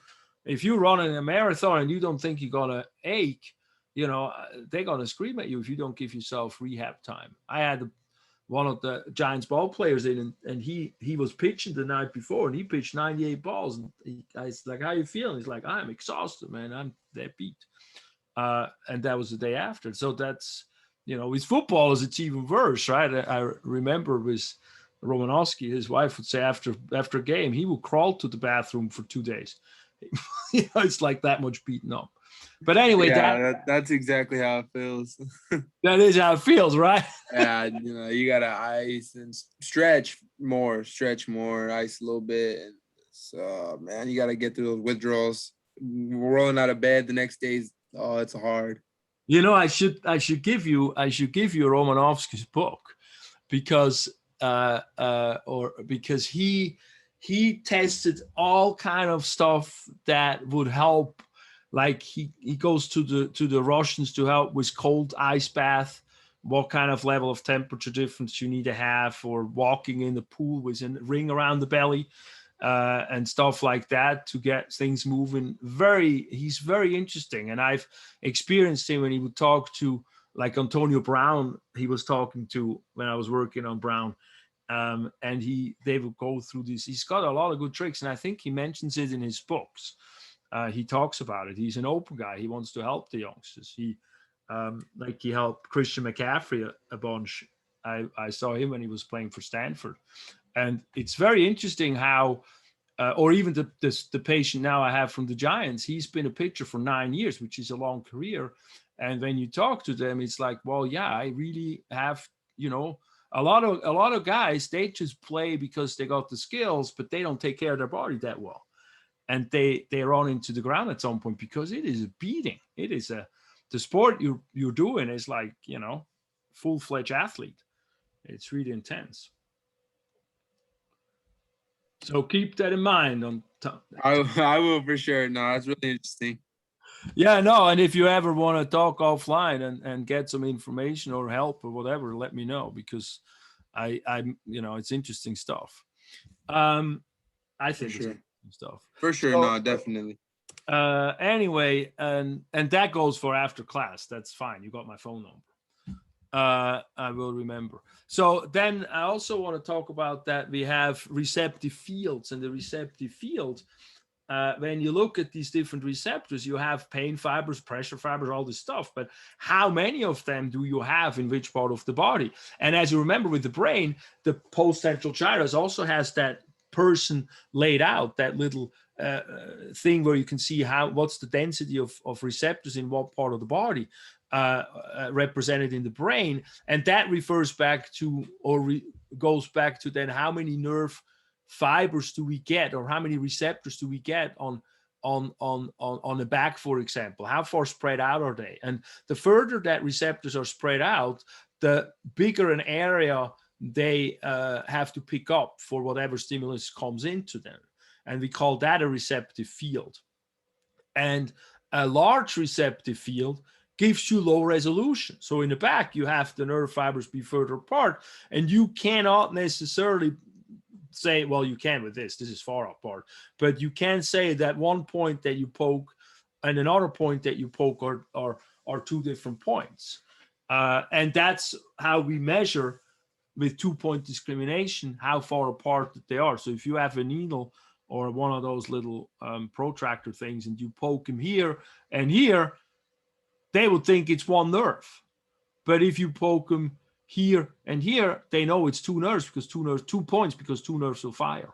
If you run in a marathon and you don't think you're going to ache, they're going to scream at you if you don't give yourself rehab time. I had one of the Giants ball players in, and he was pitching the night before, and he pitched 98 balls. And I was like, "How you feeling?" He's like, "I'm exhausted, man. I'm that beat." And that was the day after. So that's, with footballers, it's even worse, right? I remember with Romanowski, his wife would say after a game, he would crawl to the bathroom for 2 days. It's like that much beaten up. But anyway, yeah, that's exactly how it feels. That is how it feels, right? Yeah, you gotta ice and stretch more, ice a little bit, and so man, you gotta get through those withdrawals. Rolling out of bed the next day it's hard. I should give you Romanovsky's book because he tested all kind of stuff that would help. Like he goes to the Russians to help with cold ice bath, what kind of level of temperature difference you need to have, or walking in the pool with a ring around the belly, and stuff like that to get things moving. He's very interesting, and I've experienced him when he would talk to like Antonio Brown. He was talking to when I was working on Brown, and they would go through this. He's got a lot of good tricks, and I think he mentions it in his books. He talks about it. He's an open guy. He wants to help the youngsters. He helped Christian McCaffrey a bunch. I saw him when he was playing for Stanford, and it's very interesting how, or even the patient now I have from the Giants. He's been a pitcher for 9 years, which is a long career. And when you talk to them, it's like, well, yeah, I really have, a lot of guys, they just play because they got the skills, but they don't take care of their body that well. And they run into the ground at some point because it is a beating. It is the sport you're doing is like, full-fledged athlete. It's really intense. So keep that in mind. I will for sure. No, that's really interesting. Yeah, no, and if you ever want to talk offline and get some information or help or whatever, let me know, because I it's interesting stuff. I think it's interesting stuff. For sure, so, no, definitely. Anyway, and that goes for after class. That's fine. You got my phone number. I will remember. So then I also want to talk about that we have receptive fields, and the receptive field, when you look at these different receptors, you have pain fibers, pressure fibers, all this stuff. But how many of them do you have in which part of the body? And as you remember with the brain, the post-central gyrus also has that person laid out, that little thing where you can see what's the density of receptors in what part of the body, represented in the brain. And that refers back to, goes back to then how many nerve fibers do we get, or how many receptors do we get on the back, for example? How far spread out are they? And the further that receptors are spread out, the bigger an area they have to pick up for whatever stimulus comes into them. And we call that a receptive field. And a large receptive field gives you low resolution. So in the back, you have the nerve fibers be further apart, and you cannot necessarily say, well, you can with this is far apart, but you can say that one point that you poke and another point that you poke are two different points. And that's how we measure with 2-point discrimination how far apart they are. So if you have a needle or one of those little protractor things and you poke them here and here, they would think it's one nerve. But if you poke them here and here, they know it's two nerves, because 2 points, because 2 nerves will fire.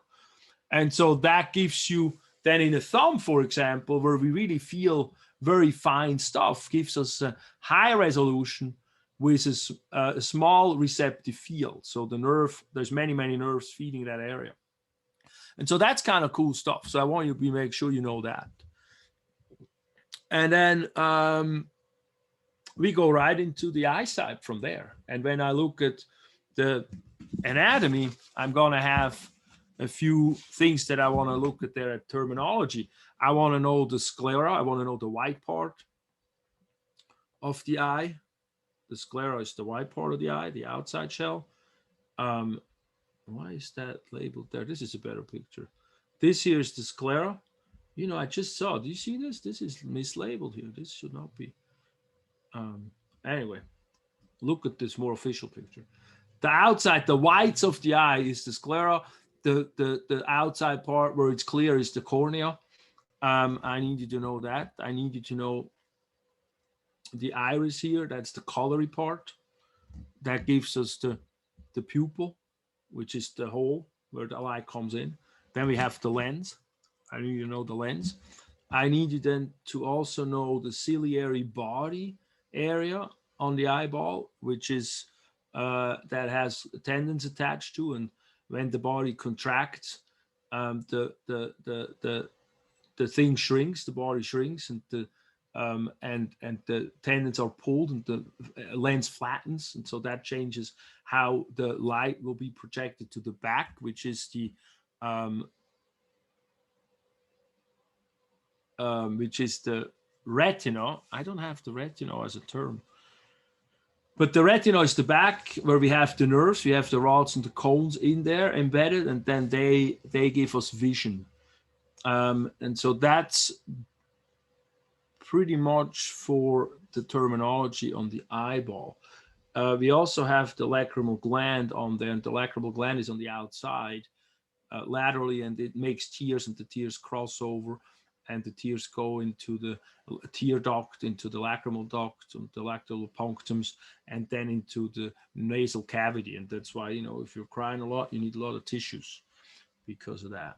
And so that gives you then in a thumb, for example, where we really feel very fine stuff, gives us a high resolution with a small receptive field. So the nerve, there's many nerves feeding that area. And so that's kind of cool stuff. So I want you to make sure you know that. And then we go right into the eyesight from there. And when I look at the anatomy, I'm going to have a few things that I want to look at there at terminology. I want to know the sclera. I want to know the white part of the eye. The sclera is the white part of the eye, the outside shell. Why is that labeled there? This is a better picture. This here is the sclera. I just saw, do you see this? This is mislabeled here. This should not be. Anyway, look at this more official picture. The outside, the whites of the eye is the sclera. The outside part where it's clear is the cornea. I need you to know that. I need you to know the iris here. That's the colory part. That gives us the pupil, which is the hole where the light comes in. Then we have the lens. I need you to know the lens. I need you then to also know the ciliary body area on the eyeball, which is that has tendons attached to, and when the body contracts, the thing shrinks, the body shrinks, and the tendons are pulled, and the lens flattens, and so that changes how the light will be projected to the back, which is the retina. I don't have the retina as a term, but the retina is the back where we have the nerves. We have the rods and the cones in there embedded, and then they give us vision. And so that's pretty much for the terminology on the eyeball. We also have the lacrimal gland on there, and the lacrimal gland is on the outside laterally, and it makes tears, and the tears cross over, and the tears go into the tear duct, into the lacrimal duct, the lateral punctums, and then into the nasal cavity. And that's why, if you're crying a lot, you need a lot of tissues because of that.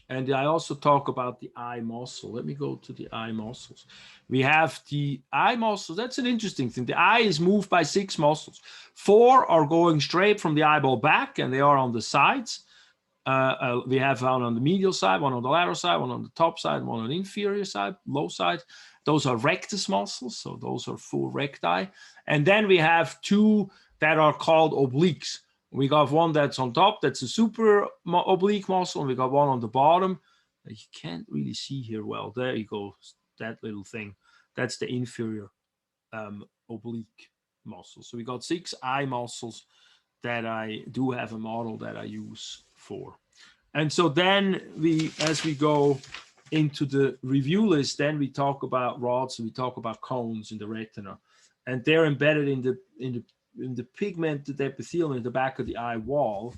And I also talk about the eye muscle. Let me go to the eye muscles. We have the eye muscles. That's an interesting thing. The eye is moved by 6 muscles. 4 are going straight from the eyeball back, and they are on the sides. We have one on the medial side, one on the lateral side, one on the top side, one on the inferior side, low side. Those are rectus muscles, so those are 4 recti. And then we have 2 that are called obliques. We got one that's on top, that's a super oblique muscle, and we got one on the bottom. You can't really see here well. There you go, that little thing. That's the inferior oblique muscle. So we got 6 eye muscles that I do have a model that I use for. And so then as we go into the review list, then we talk about rods, and we talk about cones in the retina, and they're embedded in the pigmented epithelium in the back of the eye wall,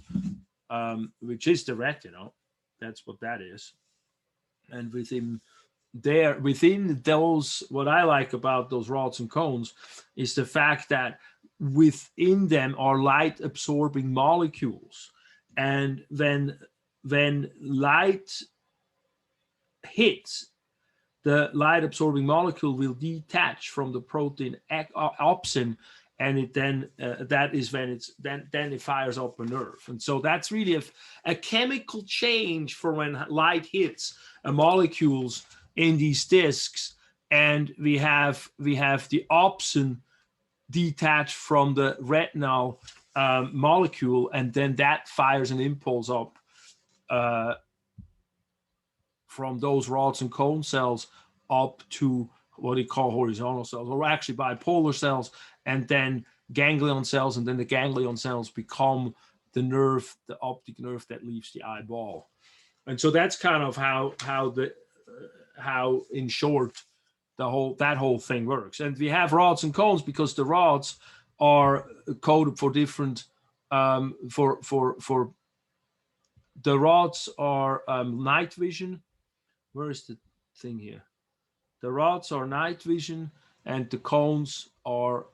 which is the retina. That's what that is. And within those, what I like about those rods and cones is the fact that within them are light absorbing molecules. And when light hits, the light absorbing molecule will detach from the protein opsin, and it then that is when it fires up a nerve. And so that's really a chemical change for when light hits molecules in these discs, and we have the opsin detached from the retinal molecule, and then that fires an impulse up from those rods and cone cells up to what they call horizontal cells, or actually bipolar cells, and then ganglion cells, and then the ganglion cells become the nerve, the optic nerve that leaves the eyeball. And so that's kind of how in short that whole thing works. And we have rods and cones because the rods are coded for different for the rods are night vision. Where is the thing here? The rods are night vision, and the cones are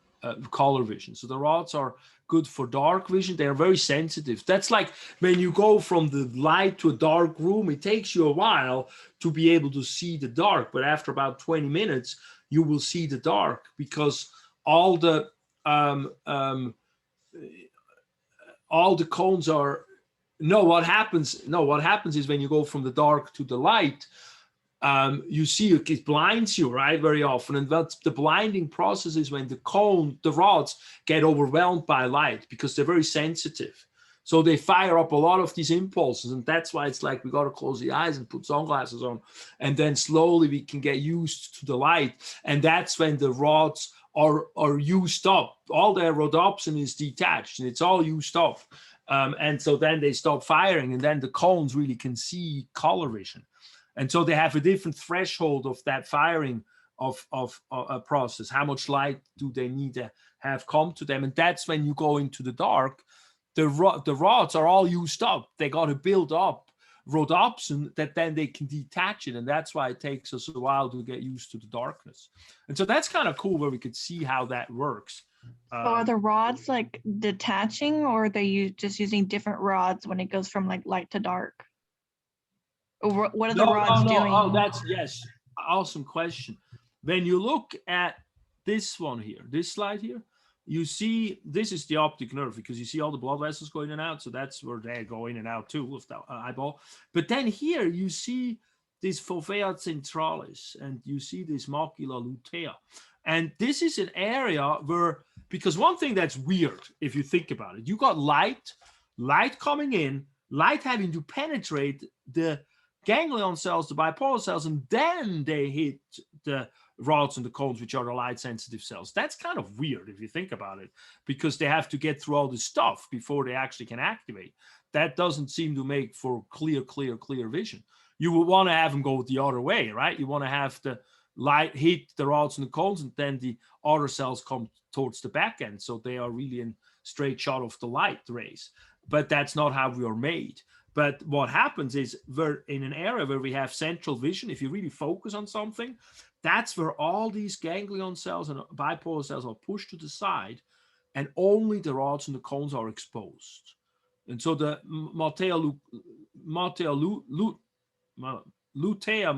color vision. So the rods are good for dark vision. They are very sensitive. That's like when you go from the light to a dark room, it takes you a while to be able to see the dark, but after about 20 minutes, you will see the dark, because all the cones are. What happens is when you go from the dark to the light, you see it blinds you, right, very often. And that's the blinding process is when the rods get overwhelmed by light, because they're very sensitive. So they fire up a lot of these impulses, and that's why it's like we got to close the eyes and put sunglasses on, and then slowly we can get used to the light. And that's when the rods are used up. All their rhodopsin is detached, and it's all used up. And so then they stop firing, and then the cones really can see color vision. And so they have a different threshold of that firing of a process. How much light do they need to have come to them? And that's when you go into the dark, the rods are all used up. They got to build up rhodopsin that then they can detach it, and that's why it takes us a while to get used to the darkness. And so that's kind of cool where we could see how that works. So are the rods like detaching, or are they just using different rods when it goes from like light to dark? Or what are the rods doing? Oh, that's, yes, awesome question. When you look at this one here, this slide here, you see this is the optic nerve, because you see all the blood vessels going in and out. So that's where they go in and out too of the eyeball. But then here you see this fovea centralis, and you see this macula lutea. And this is an area where, because one thing that's weird, if you think about it, you got light coming in, light having to penetrate the ganglion cells, the bipolar cells, and then they hit the rods and the cones, which are the light sensitive cells. That's kind of weird if you think about it, because they have to get through all this stuff before they actually can activate. That doesn't seem to make for clear vision. You would want to have them go the other way, right? You want to have the light hit the rods and the cones, and then the other cells come towards the back end, so they are really in straight shot of the light rays. But that's not how we are made. But what happens is, we're in an area where we have central vision. If you really focus on something, that's where all these ganglion cells and bipolar cells are pushed to the side, and only the rods and the cones are exposed. And so the macula lutea,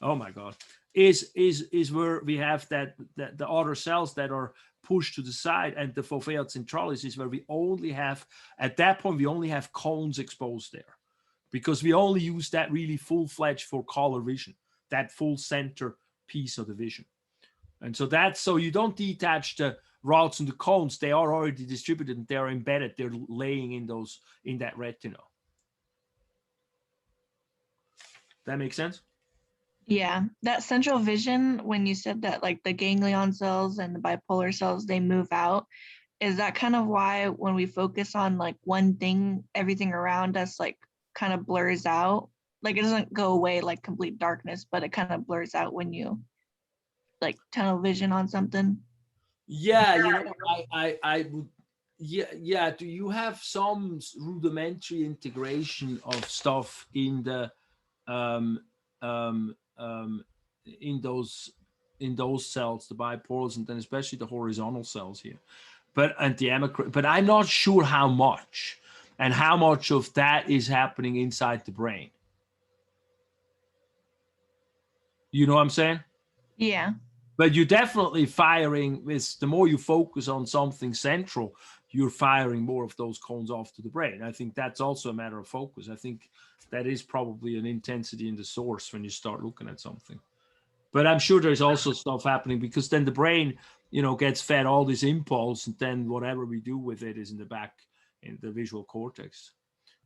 oh my God, is where we have that the other cells that are pushed to the side, and the fovea centralis is where we only have, at that point, we only have cones exposed there, because we only use that really full-fledged for color vision, that full center piece of the vision. And so that's, so you don't detach the rods and the cones, they are already distributed and they're embedded, they're laying in that retina. That makes sense? Yeah, that central vision, when you said that like the ganglion cells and the bipolar cells, they move out, is that kind of why when we focus on like one thing, everything around us like kind of blurs out? Like it doesn't go away like complete darkness, but it kind of blurs out when you like tunnel vision on something? Yeah, you know, I would, yeah. Do you have some rudimentary integration of stuff in the in those cells, the biporals, and then especially the horizontal cells here, but I'm not sure how much, and how much of that is happening inside the brain. You know what I'm saying? Yeah. But you're definitely firing with, the more you focus on something central, you're firing more of those cones off to the brain. I think that's also a matter of focus. I think that is probably an intensity in the source when you start looking at something. But I'm sure there's also stuff happening, because then the brain, you know, gets fed all this impulse, and then whatever we do with it is in the back, in the visual cortex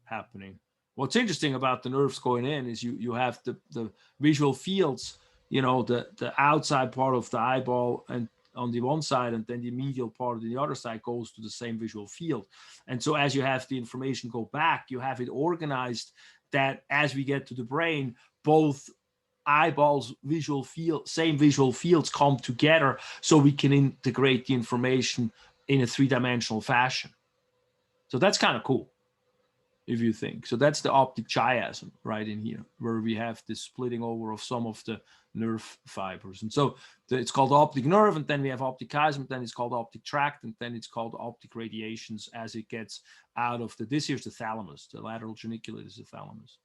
happening. What's interesting about the nerves going in is you have the visual fields, you know, the outside part of the eyeball and on the one side, and then the medial part on the other side goes to the same visual field. And so as you have the information go back, you have it organized that as we get to the brain, both eyeballs same visual fields come together, so we can integrate the information in a three-dimensional fashion. So that's kind of cool, if you think. So that's the optic chiasm right in here, where we have this splitting over of some of the nerve fibers. And so it's called optic nerve, and then we have optic chiasm, then it's called optic tract, and then it's called optic radiations as it gets out of this here's the thalamus, the lateral geniculate is the thalamus.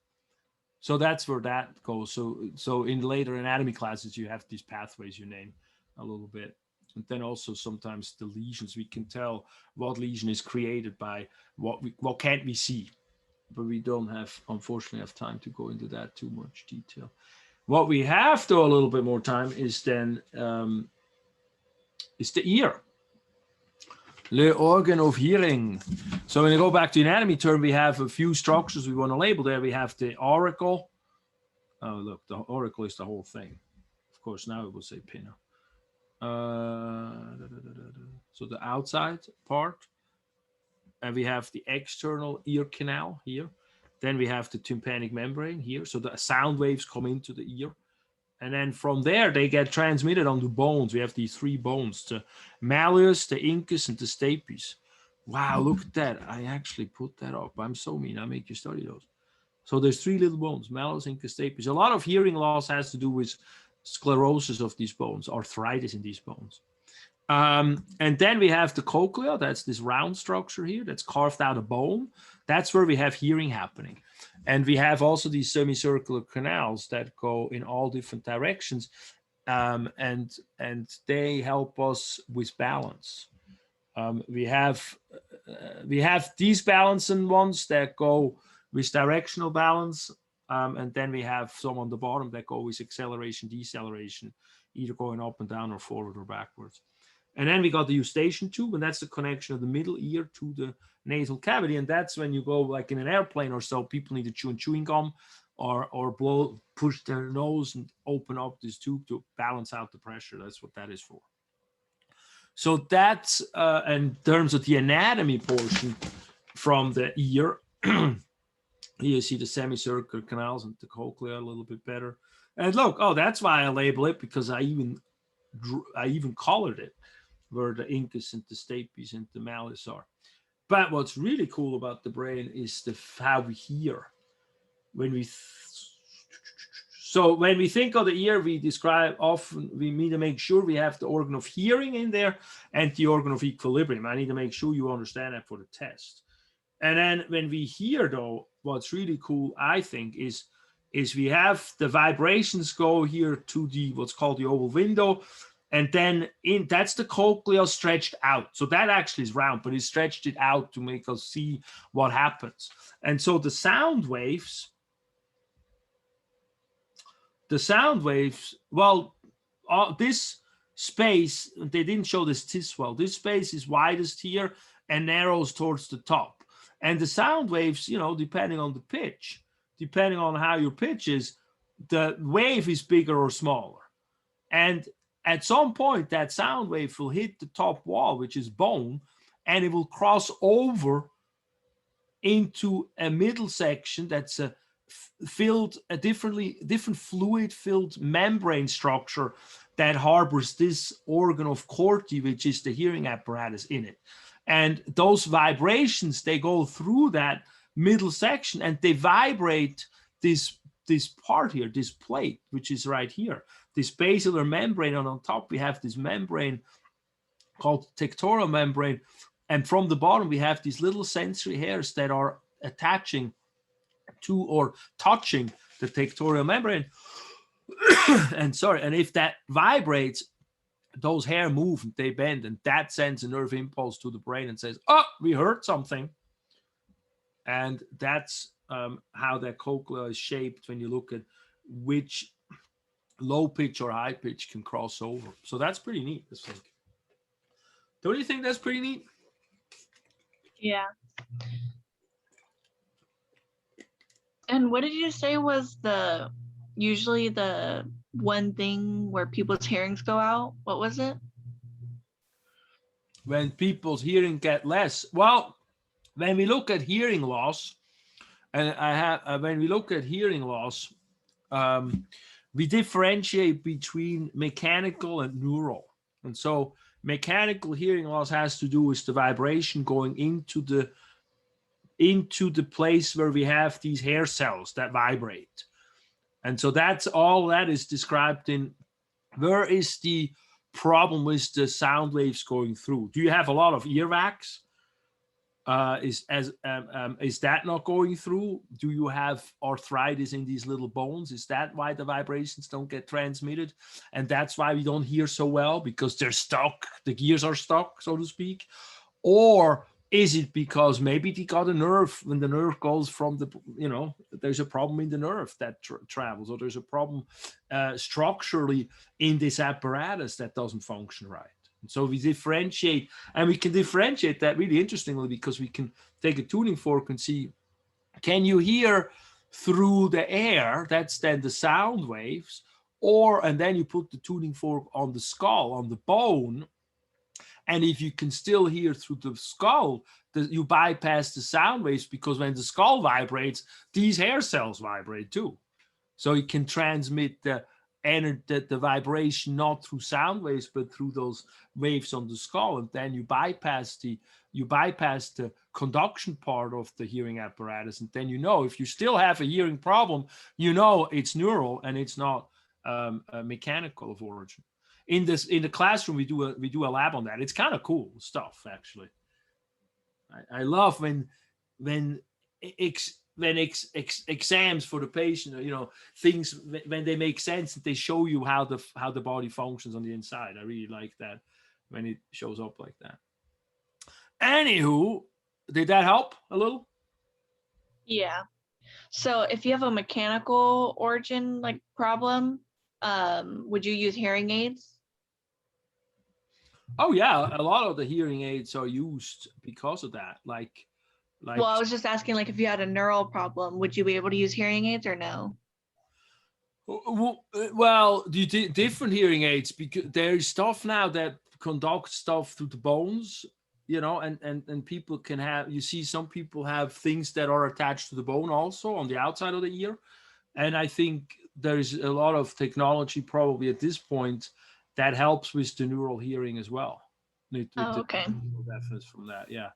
So that's where that goes. So in later anatomy classes, you have these pathways you name a little bit. And then also sometimes the lesions, we can tell what lesion is created by what can't we see. But we don't have, unfortunately, have time to go into that too much detail. What we have, though, a little bit more time is then is the ear. The organ of hearing. So when you go back to the anatomy term, we have a few structures we want to label there. We have the auricle. Oh, look, the auricle is the whole thing. Of course, now it will say pinna. So the outside part. And we have the external ear canal here. Then we have the tympanic membrane here. So the sound waves come into the ear. And then from there, they get transmitted onto bones. We have these three bones, the malleus, the incus, and the stapes. Wow, look at that. I actually put that up. I'm so mean. I make you study those. So there's 3 little bones, malleus, incus, stapes. A lot of hearing loss has to do with sclerosis of these bones, arthritis in these bones. And then we have the cochlea. That's this round structure here that's carved out of bone. That's where we have hearing happening. And we have also these semicircular canals that go in all different directions. And they help us with balance. We have these balancing ones that go with directional balance, and then we have some on the bottom that go with acceleration, deceleration, either going up and down or forward or backwards. And then we got the Eustachian tube, and that's the connection of the middle ear to the nasal cavity. And that's when you go like in an airplane or so, people need to chew chewing gum or push their nose and open up this tube to balance out the pressure. That's what that is for. So that's in terms of the anatomy portion from the ear. Here you see the semicircular canals and the cochlea a little bit better. And look, oh, that's why I label it, because I even colored it where the incus and the stapes and the malleus are. But what's really cool about the brain is how we hear. So when we think of the ear, we describe often, we need to make sure we have the organ of hearing in there and the organ of equilibrium. I need to make sure you understand that for the test. And then when we hear, though, what's really cool, I think, is we have the vibrations go here to the what's called the oval window. And then that's the cochlea stretched out. So that actually is round, but it stretched it out to make us see what happens. And so the sound waves, well, this space, they didn't show this well. This space is widest here and narrows towards the top. And the sound waves, depending on the pitch, depending on how your pitch is, the wave is bigger or smaller. And at some point, that sound wave will hit the top wall, which is bone, and it will cross over into a middle section that's a different fluid-filled membrane structure that harbors this organ of Corti, which is the hearing apparatus in it. And those vibrations, they go through that middle section and they vibrate this part here, this plate, which is right here, this basilar membrane. And on top, we have this membrane called tectorial membrane. And from the bottom, we have these little sensory hairs that are attaching to or touching the tectorial membrane. And if that vibrates, those hair move and they bend, and that sends a nerve impulse to the brain and says, oh, we heard something. And that's how that cochlea is shaped when you look at which low pitch or high pitch can cross over. So that's pretty neat, I think. Don't you think that's pretty neat? Yeah. And what did you say was usually the one thing where people's hearings go out? What was it? When people's hearing get less. Well, when we look at hearing loss, when we look at hearing loss, we differentiate between mechanical and neural. And so mechanical hearing loss has to do with the vibration going into the place where we have these hair cells that vibrate. And so that's all that is described in where is the problem with the sound waves going through. Do you have a lot of earwax? Is that not going through? Do you have arthritis in these little bones? Is that why the vibrations don't get transmitted? And that's why we don't hear so well, because they're stuck, the gears are stuck, so to speak? Or is it because maybe they got a nerve, when the nerve goes from there's a problem in the nerve that travels, or there's a problem structurally in this apparatus that doesn't function right? And so we differentiate, and we can differentiate that really interestingly, because we can take a tuning fork and see, can you hear through the air? That's then the sound waves. And then you put the tuning fork on the skull, on the bone. And if you can still hear through the skull, you bypass the sound waves, because when the skull vibrates, these hair cells vibrate too. So you can transmit the vibration not through sound waves, but through those waves on the skull. And then you bypass the you bypass the conduction part of the hearing apparatus, and then if you still have a hearing problem, it's neural and it's not mechanical of origin. In the classroom, we do a lab on that. It's kind of cool stuff, actually. I love when exams for the patient, things when they make sense and they show you how the body functions on the inside. I really like that when it shows up like that. Anywho, did that help a little? Yeah. So if you have a mechanical origin problem, would you use hearing aids? Oh yeah, a lot of the hearing aids are used because of that. Like well, I was just asking, if you had a neural problem, would you be able to use hearing aids or no? Well, different hearing aids, because there's stuff now that conduct stuff through the bones, and people can have, some people have things that are attached to the bone also on the outside of the ear. And I think there's a lot of technology probably at this point that helps with the neural hearing as well. Okay. Deafness from that, yeah.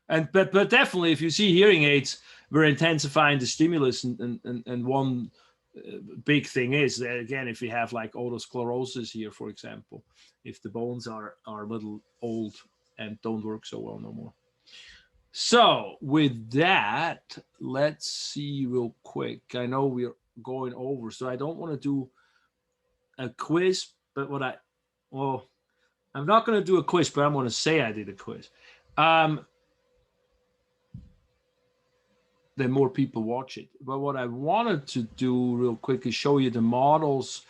But definitely, if you see hearing aids, we're intensifying the stimulus, and one big thing is that, again, if you have like otosclerosis here, for example, if the bones are a little old and don't work so well no more. So with that, let's see real quick. I know we're going over, so I don't want to do a quiz, but I'm not going to do a quiz, but I'm going to say I did a quiz. Then more people watch it. But what I wanted to do real quick is show you the models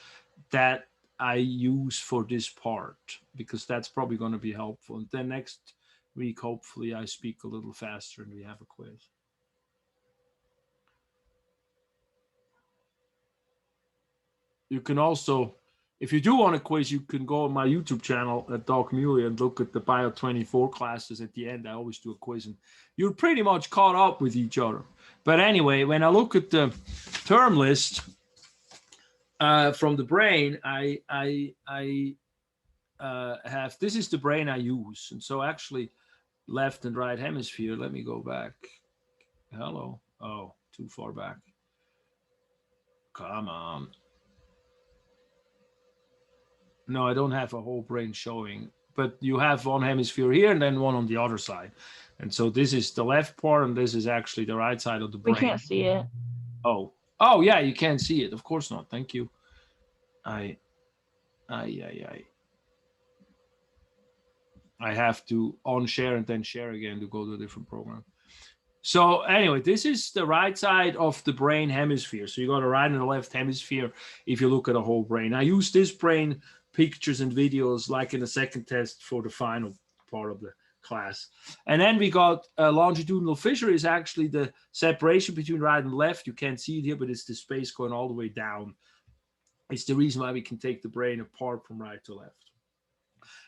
that I use for this part, because that's probably going to be helpful. And then next week, hopefully, I speak a little faster and we have a quiz. You can also, if you do want a quiz, you can go on my YouTube channel at Doc Muley and look at the Bio 24 classes. At the end, I always do a quiz, and you're pretty much caught up with each other. But anyway, when I look at the term list from the brain, I have, this is the brain I use. And so actually left and right hemisphere, let me go back. Hello. Oh, too far back. Come on. No, I don't have a whole brain showing, but you have one hemisphere here and then one on the other side. And so this is the left part, and this is actually the right side of the brain. We can't see it. Oh, yeah, you can't see it. Of course not. Thank you. I have to unshare and then share again to go to a different program. So anyway, this is the right side of the brain hemisphere. So you got a right and a left hemisphere if you look at a whole brain. I use this brain pictures and videos like in the second test for the final part of the class. And then we got a longitudinal fissure is actually the separation between right and left. You can't see it here, but it's the space going all the way down. It's the reason why we can take the brain apart from right to left.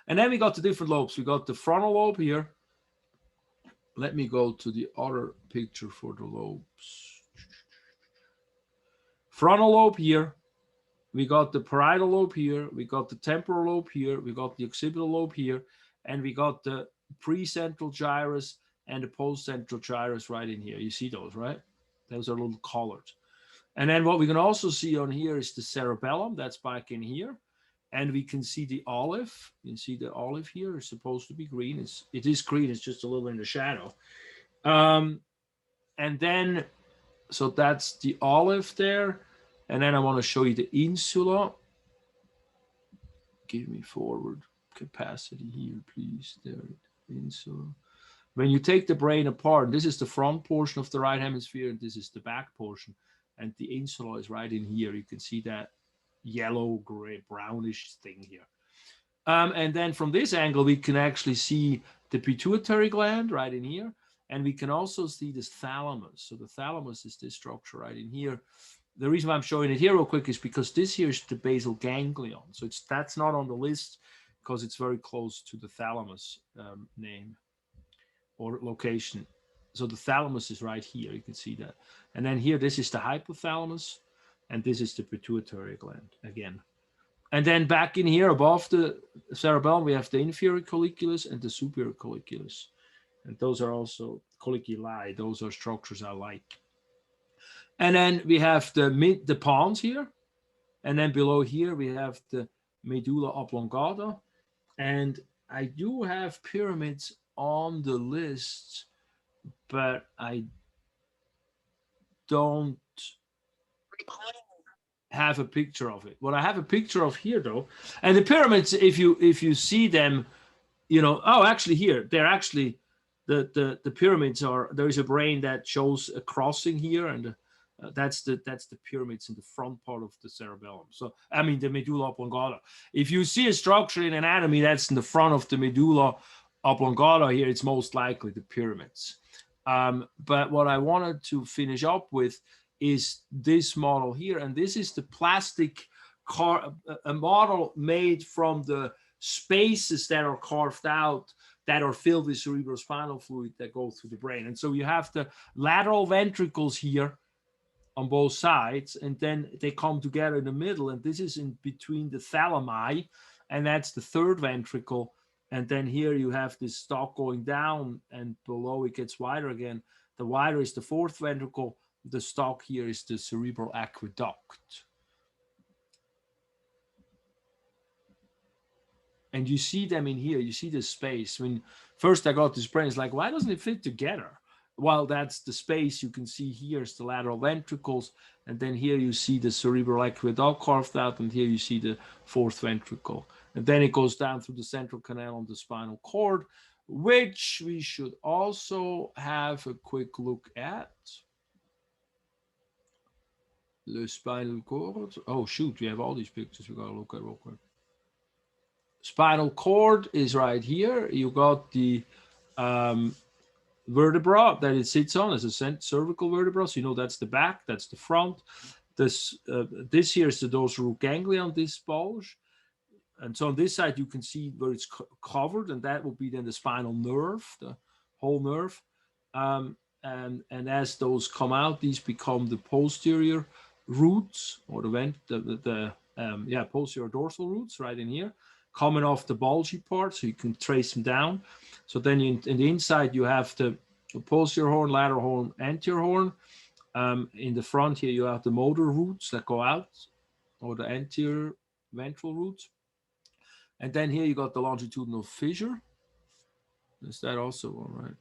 And then we got the different lobes. We got the frontal lobe here. Let me go to the other picture for the lobes. Frontal lobe here. We got the parietal lobe here. We got the temporal lobe here. We got the occipital lobe here. And we got the pre-central gyrus and the post-central gyrus right in here. You see those, right? Those are little colored. And then what we can also see on here is the cerebellum. That's back in here. And we can see the olive. You can see the olive here is supposed to be green. It is green. It's just a little in the shadow. And then, so that's the olive there. And then I want to show you the insula. Give me forward capacity here, please. There, insula. When you take the brain apart, this is the front portion of the right hemisphere, and this is the back portion. And the insula is right in here. You can see that yellow, gray, brownish thing here. And then from this angle, we can actually see the pituitary gland right in here. And we can also see this thalamus. So the thalamus is this structure right in here. The reason why I'm showing it here real quick is because this here is the basal ganglion. So that's not on the list because it's very close to the thalamus name or location. So the thalamus is right here. You can see that. And then here, this is the hypothalamus. And this is the pituitary gland again. And then back in here above the cerebellum, we have the inferior colliculus and the superior colliculus. And those are also colliculi. Those are structures I like. And then we have the pons here. And then below here, we have the Medulla Oblongata. And I do have pyramids on the list, but I don't have a picture of it. What I have a picture of here, though, and the pyramids, if you see them, you know, oh, actually here, they're actually, the pyramids are, there is a brain that shows a crossing here, and that's the pyramids in the front part of the cerebellum. So, I mean, the medulla oblongata. If you see a structure in anatomy that's in the front of the medulla oblongata here, it's most likely the pyramids. But what I wanted to finish up with is this model here, and this is the plastic a model made from the spaces that are carved out that are filled with cerebrospinal fluid that go through the brain. And so you have the lateral ventricles here on both sides, and then they come together in the middle, and this is in between the thalami, and that's the third ventricle. And then here you have this stalk going down, and below it gets wider again. The wider is the fourth ventricle. The stalk here is the cerebral aqueduct. And you see them in here, you see the space. When first I got this brain, it's like, why doesn't it fit together? Well, that's the space you can see here is the lateral ventricles. And then here you see the cerebral aqueduct carved out, and here you see the fourth ventricle. And then it goes down through the central canal on the spinal cord, which we should also have a quick look at. The spinal cord. Oh, shoot, we have all these pictures we got to look at real quick. Spinal cord is right here. You got the vertebra that it sits on as a cervical vertebra. So you know that's the back, that's the front. This here is the dorsal ganglia on this bulge. And so on this side, you can see where it's covered, and that will be then the spinal nerve, the whole nerve. And as those come out, these become the posterior roots, or the posterior dorsal roots right in here, coming off the bulgy part, so you can trace them down. So then in the inside, you have the posterior horn, lateral horn, anterior horn. In the front here, you have the motor roots that go out, or the anterior ventral roots. And then here you got the longitudinal fissure. Is that also all right?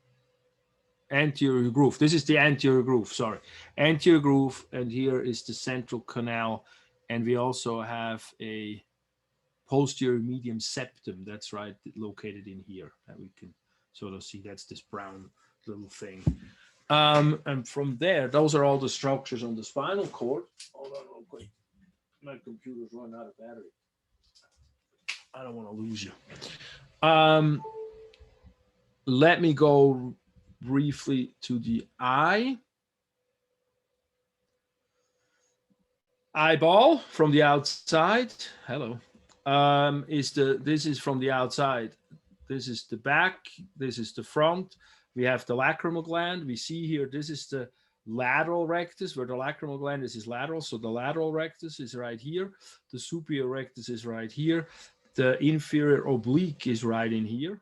Anterior groove. This is the anterior groove, sorry. Anterior groove, and here is the central canal. And we also have a posterior medium septum, that's right, located in here, that we can sort of see. That's this brown little thing. And from there, those are all the structures on the spinal cord. Hold on real quick. My computer's running out of battery. I don't want to lose you. Let me go briefly to the eye. Eyeball from the outside. Hello. This is from the outside. This is the back. This is the front. We have the lacrimal gland. We see here, this is the lateral rectus, where the lacrimal gland is lateral. So the lateral rectus is right here. The superior rectus is right here. The inferior oblique is right in here.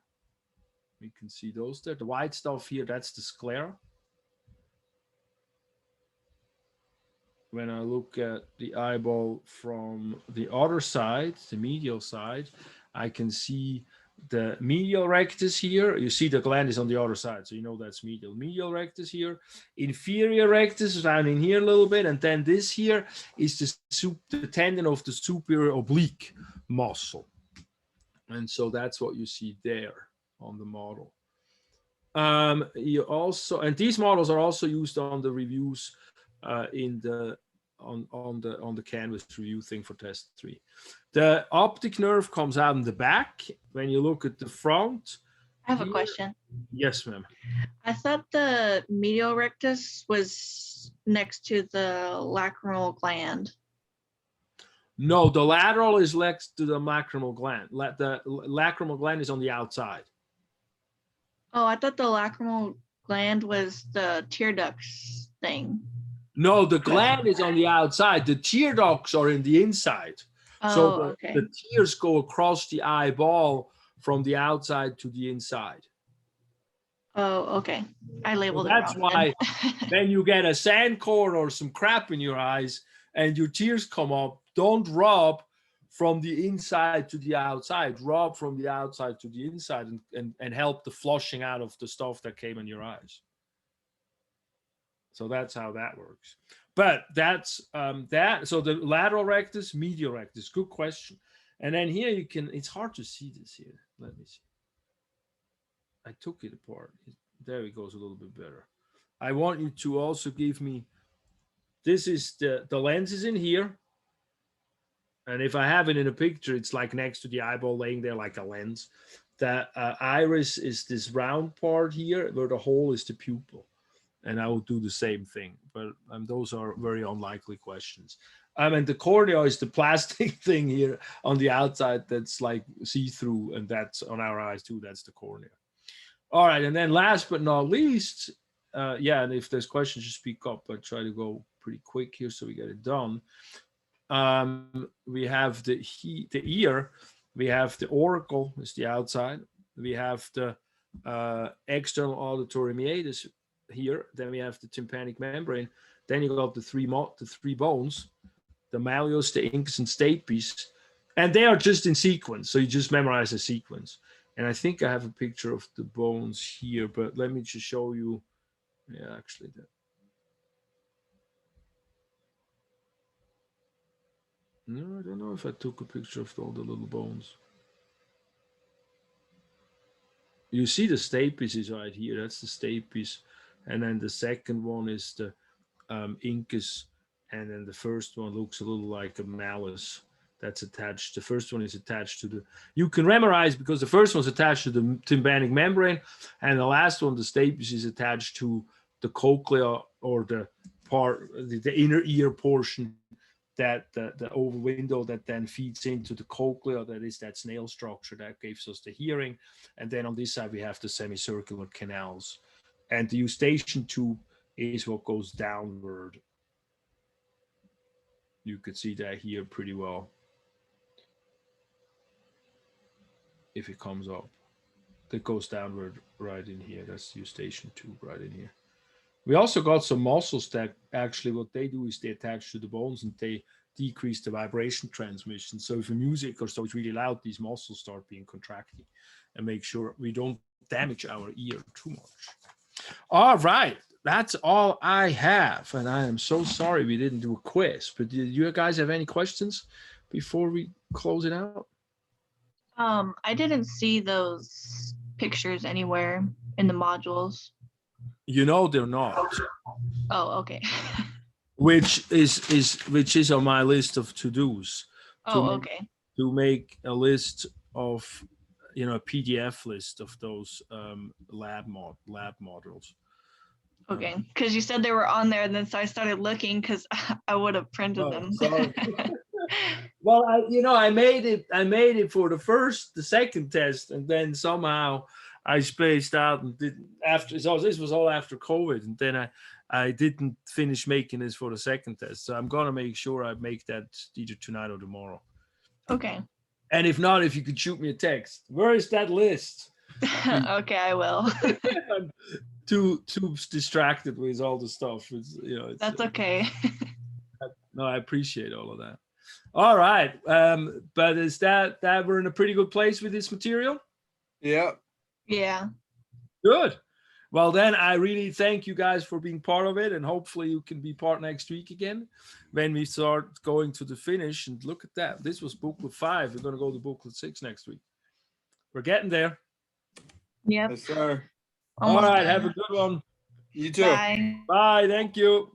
We can see those there. The white stuff here, that's the sclera. When I look at the eyeball from the other side, the medial side, I can see the medial rectus here. You see the gland is on the other side, so you know that's medial. Medial rectus here. Inferior rectus is down in here a little bit, and then this here is the tendon of the superior oblique muscle. And so that's what you see there on the model. You also, and these models are also used on the reviews on the Canvas review thing for test 3. The optic nerve comes out in the back. When you look at the front, I have a question. Yes, ma'am. I thought the medial rectus was next to the lacrimal gland. No, the lateral is next to the lacrimal gland. The lacrimal gland is on the outside. Oh, I thought the lacrimal gland was the tear ducts thing. No, the gland is on the outside. The tear ducts are in the inside. Oh, so okay. The tears go across the eyeball from the outside to the inside. Oh, okay. I labeled So that's it wrong. why when you get a sand corn or some crap in your eyes and your tears come up, don't rub from the inside to the outside. Rub from the outside to the inside and help the flushing out of the stuff that came in your eyes. So that's how that works. But that's that. So the lateral rectus, medial rectus, good question. And then here you can, it's hard to see this here. Let me see. I took it apart. There it goes a little bit better. I want you to also give me, this is the lens is in here. And if I have it in a picture, it's like next to the eyeball laying there like a lens. The iris is this round part here where the hole is the pupil. And I will do the same thing, but those are very unlikely questions. And the cornea is the plastic thing here on the outside that's like see-through, and that's on our eyes too. That's the cornea. All right, and then last but not least, yeah, and if there's questions, just speak up. But try to go pretty quick here so we get it done. We have the ear. We have the auricle, is the outside. We have the external auditory meatus here. Then we have the tympanic membrane. Then you got the three bones, the malleus, the incus, and stapes, and they are just in sequence. So you just memorize the sequence. And I think I have a picture of the bones here, but let me just show you. Yeah, actually, no, I don't know if I took a picture of all the little bones. You see the stapes is right here. That's the stapes. And then the second one is the incus. And then the first one looks a little like a malleus that's attached. The first one is attached to the, you can memorize because the first one's attached to the tympanic membrane. And the last one, the stapes, is attached to the cochlea, or the part, the inner ear portion, that the oval window that then feeds into the cochlea, that is that snail structure that gives us the hearing. And then on this side, we have the semicircular canals. And the Eustachian tube is what goes downward. You could see that here pretty well. If it comes up, that goes downward right in here. That's the Eustachian tube right in here. We also got some muscles that actually what they do is they attach to the bones and they decrease the vibration transmission. So if the music or so is really loud, these muscles start being contracted, and make sure we don't damage our ear too much. All right, that's all I have. And I am so sorry we didn't do a quiz, but do you guys have any questions before we close it out? I didn't see those pictures anywhere in the modules. You know they're not. Oh, okay. Which is on my list of to-dos. Oh, okay. To make a list of, a PDF list of those lab models. Okay, because you said they were on there, and then so I started looking because I would have printed them. Well, I made it for the second test, and then somehow I spaced out and didn't after. So this was all after COVID, and then I didn't finish making this for the second test. So I'm gonna make sure I make that either tonight or tomorrow. Okay. And if not, if you could shoot me a text, where is that list? Okay, I will. I'm too distracted with all the stuff. That's okay. No, I appreciate all of that. All right, but is that we're in a pretty good place with this material? Yeah. Yeah. Good. Well, then I really thank you guys for being part of it, and hopefully you can be part next week again when we start going to the finish. And look at that. This was booklet 5. We're going to go to booklet 6 next week. We're getting there. Yep. Yes, sir. All right. Have a good one. You too. Bye. Bye. Thank you.